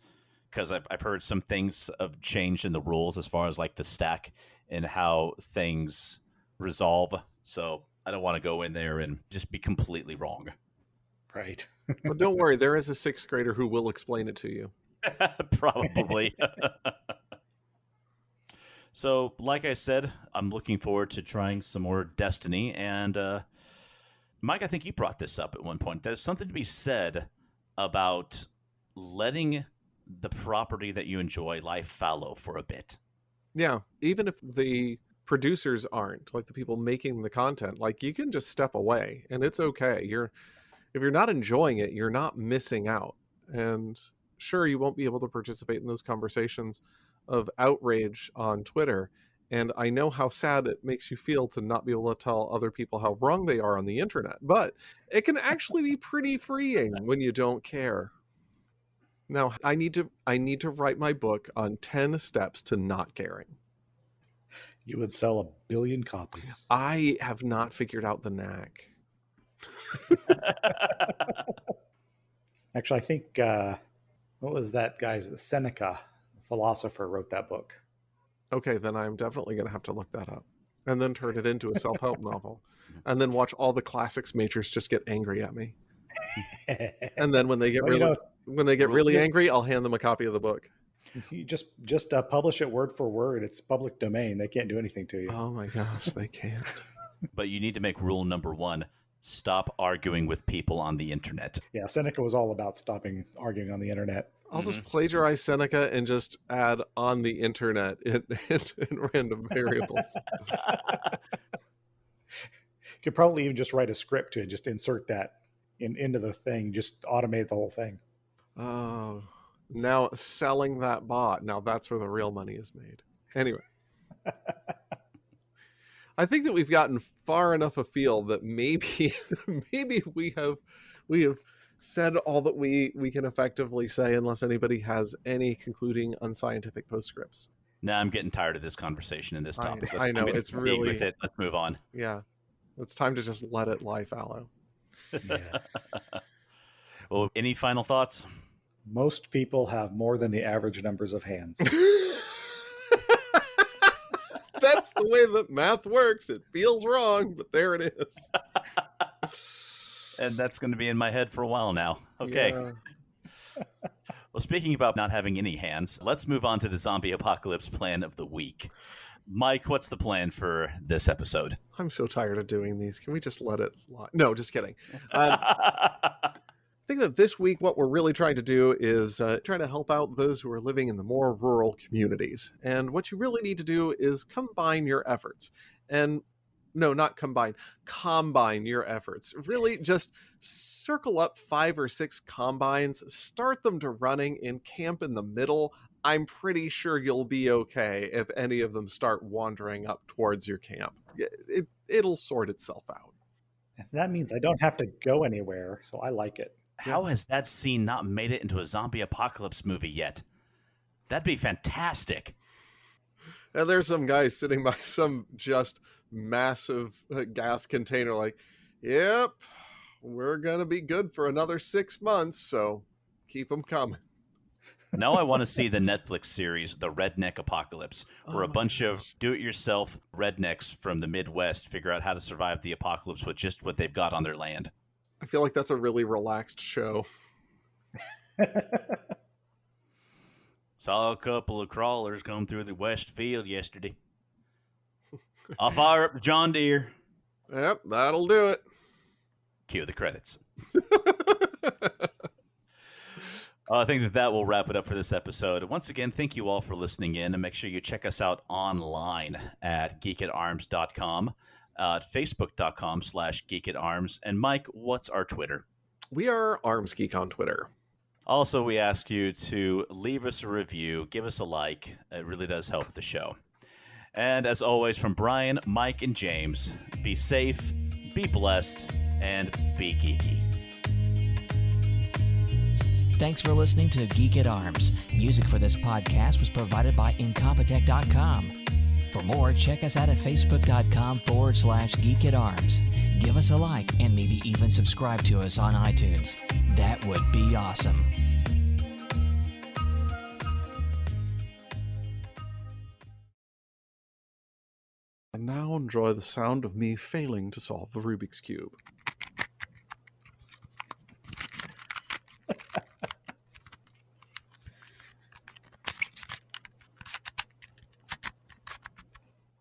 Speaker 2: because I've heard some things have changed in the rules as far as the stack and how things resolve. So I don't want to go in there and just be completely wrong.
Speaker 3: Right.
Speaker 4: But don't worry, there is a 6th grader who will explain it to you.
Speaker 2: Probably. So, like I said, I'm looking forward to trying some more Destiny. And Mike, I think you brought this up at one point. There's something to be said about letting the property that you enjoy lie fallow for a bit.
Speaker 4: Yeah, even if the producers aren't, the people making the content, you can just step away and it's okay. If you're not enjoying it, you're not missing out. And sure, you won't be able to participate in those conversations of outrage on Twitter. And I know how sad it makes you feel to not be able to tell other people how wrong they are on the internet, but it can actually be pretty freeing when you don't care. Now, I need to write my book on 10 steps to not caring.
Speaker 3: You would sell 1 billion copies.
Speaker 4: I have not figured out the knack.
Speaker 3: Actually, I think, what was that guy's? Seneca, the philosopher, wrote that book.
Speaker 4: Okay, then I'm definitely going to have to look that up. And then turn it into a self-help novel. And then watch all the classics majors just get angry at me. And then when they get really angry, I'll hand them a copy of the book.
Speaker 3: You just publish it word for word. It's public domain. They can't do anything to you.
Speaker 4: Oh my gosh, they can't.
Speaker 2: But you need to make rule number 1. Stop arguing with people on the internet.
Speaker 3: Yeah, Seneca was all about stopping arguing on the internet.
Speaker 4: I'll just plagiarize Seneca and just add on the internet in random variables.
Speaker 3: Could probably even just write a script to just insert that into the thing, just automate the whole thing.
Speaker 4: Oh, now selling that bot. Now that's where the real money is made. Anyway. I think that we've gotten far enough afield that maybe we have said all that we can effectively say, unless anybody has any concluding unscientific postscripts.
Speaker 2: Now I'm getting tired of this conversation and this topic.
Speaker 4: I know, it's really
Speaker 2: with it. Let's move on.
Speaker 4: Yeah, it's time to just let it lie fallow.
Speaker 3: Yes.
Speaker 2: Well, any final thoughts?
Speaker 3: Most people have more than the average numbers of hands.
Speaker 4: That's the way that math works. It feels wrong, but there it is.
Speaker 2: And that's going to be in my head for a while now. Okay.
Speaker 4: Yeah.
Speaker 2: Well, speaking about not having any hands, let's move on to the zombie apocalypse plan of the week. Mike, what's the plan for this episode?
Speaker 4: I'm so tired of doing these. Can we just let it lie? No, just kidding. I think that this week what we're really trying to do is try to help out those who are living in the more rural communities. And what you really need to do is combine your efforts. And no, not combine your efforts. Really just circle up 5 or 6 combines, start them to running, and camp in the middle. I'm pretty sure you'll be okay if any of them start wandering up towards your camp. It'll sort itself out.
Speaker 3: That means I don't have to go anywhere, so I like it.
Speaker 2: How has that scene not made it into a zombie apocalypse movie yet? That'd be fantastic.
Speaker 4: And there's some guys sitting by some just massive gas container like, yep, we're going to be good for another 6 months, so keep them coming.
Speaker 2: Now I want to see the Netflix series, The Redneck Apocalypse, where a bunch of do-it-yourself rednecks from the Midwest figure out how to survive the apocalypse with just what they've got on their land.
Speaker 4: I feel like that's a really relaxed show.
Speaker 2: Saw a couple of crawlers come through the west field yesterday. I'll fire up the John Deere.
Speaker 4: Yep, that'll do it.
Speaker 2: Cue the credits. I think that will wrap it up for this episode. Once again, thank you all for listening in, and make sure you check us out online at geekatarms.com, at facebook.com/geekatarms. And Mike, what's our Twitter?
Speaker 4: We are Arms Geek on Twitter.
Speaker 2: Also, we ask you to leave us a review, give us a like. It really does help the show. And as always, from Brian, Mike, and James, be safe, be blessed, and be geeky.
Speaker 1: Thanks for listening to Geek at Arms. Music for this podcast was provided by Incompetech.com. For more, check us out at Facebook.com/Geek at Arms. Give us a like and maybe even subscribe to us on iTunes. That would be awesome.
Speaker 4: And now enjoy the sound of me failing to solve the Rubik's Cube.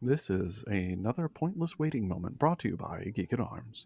Speaker 4: This is another pointless waiting moment brought to you by Geek at Arms.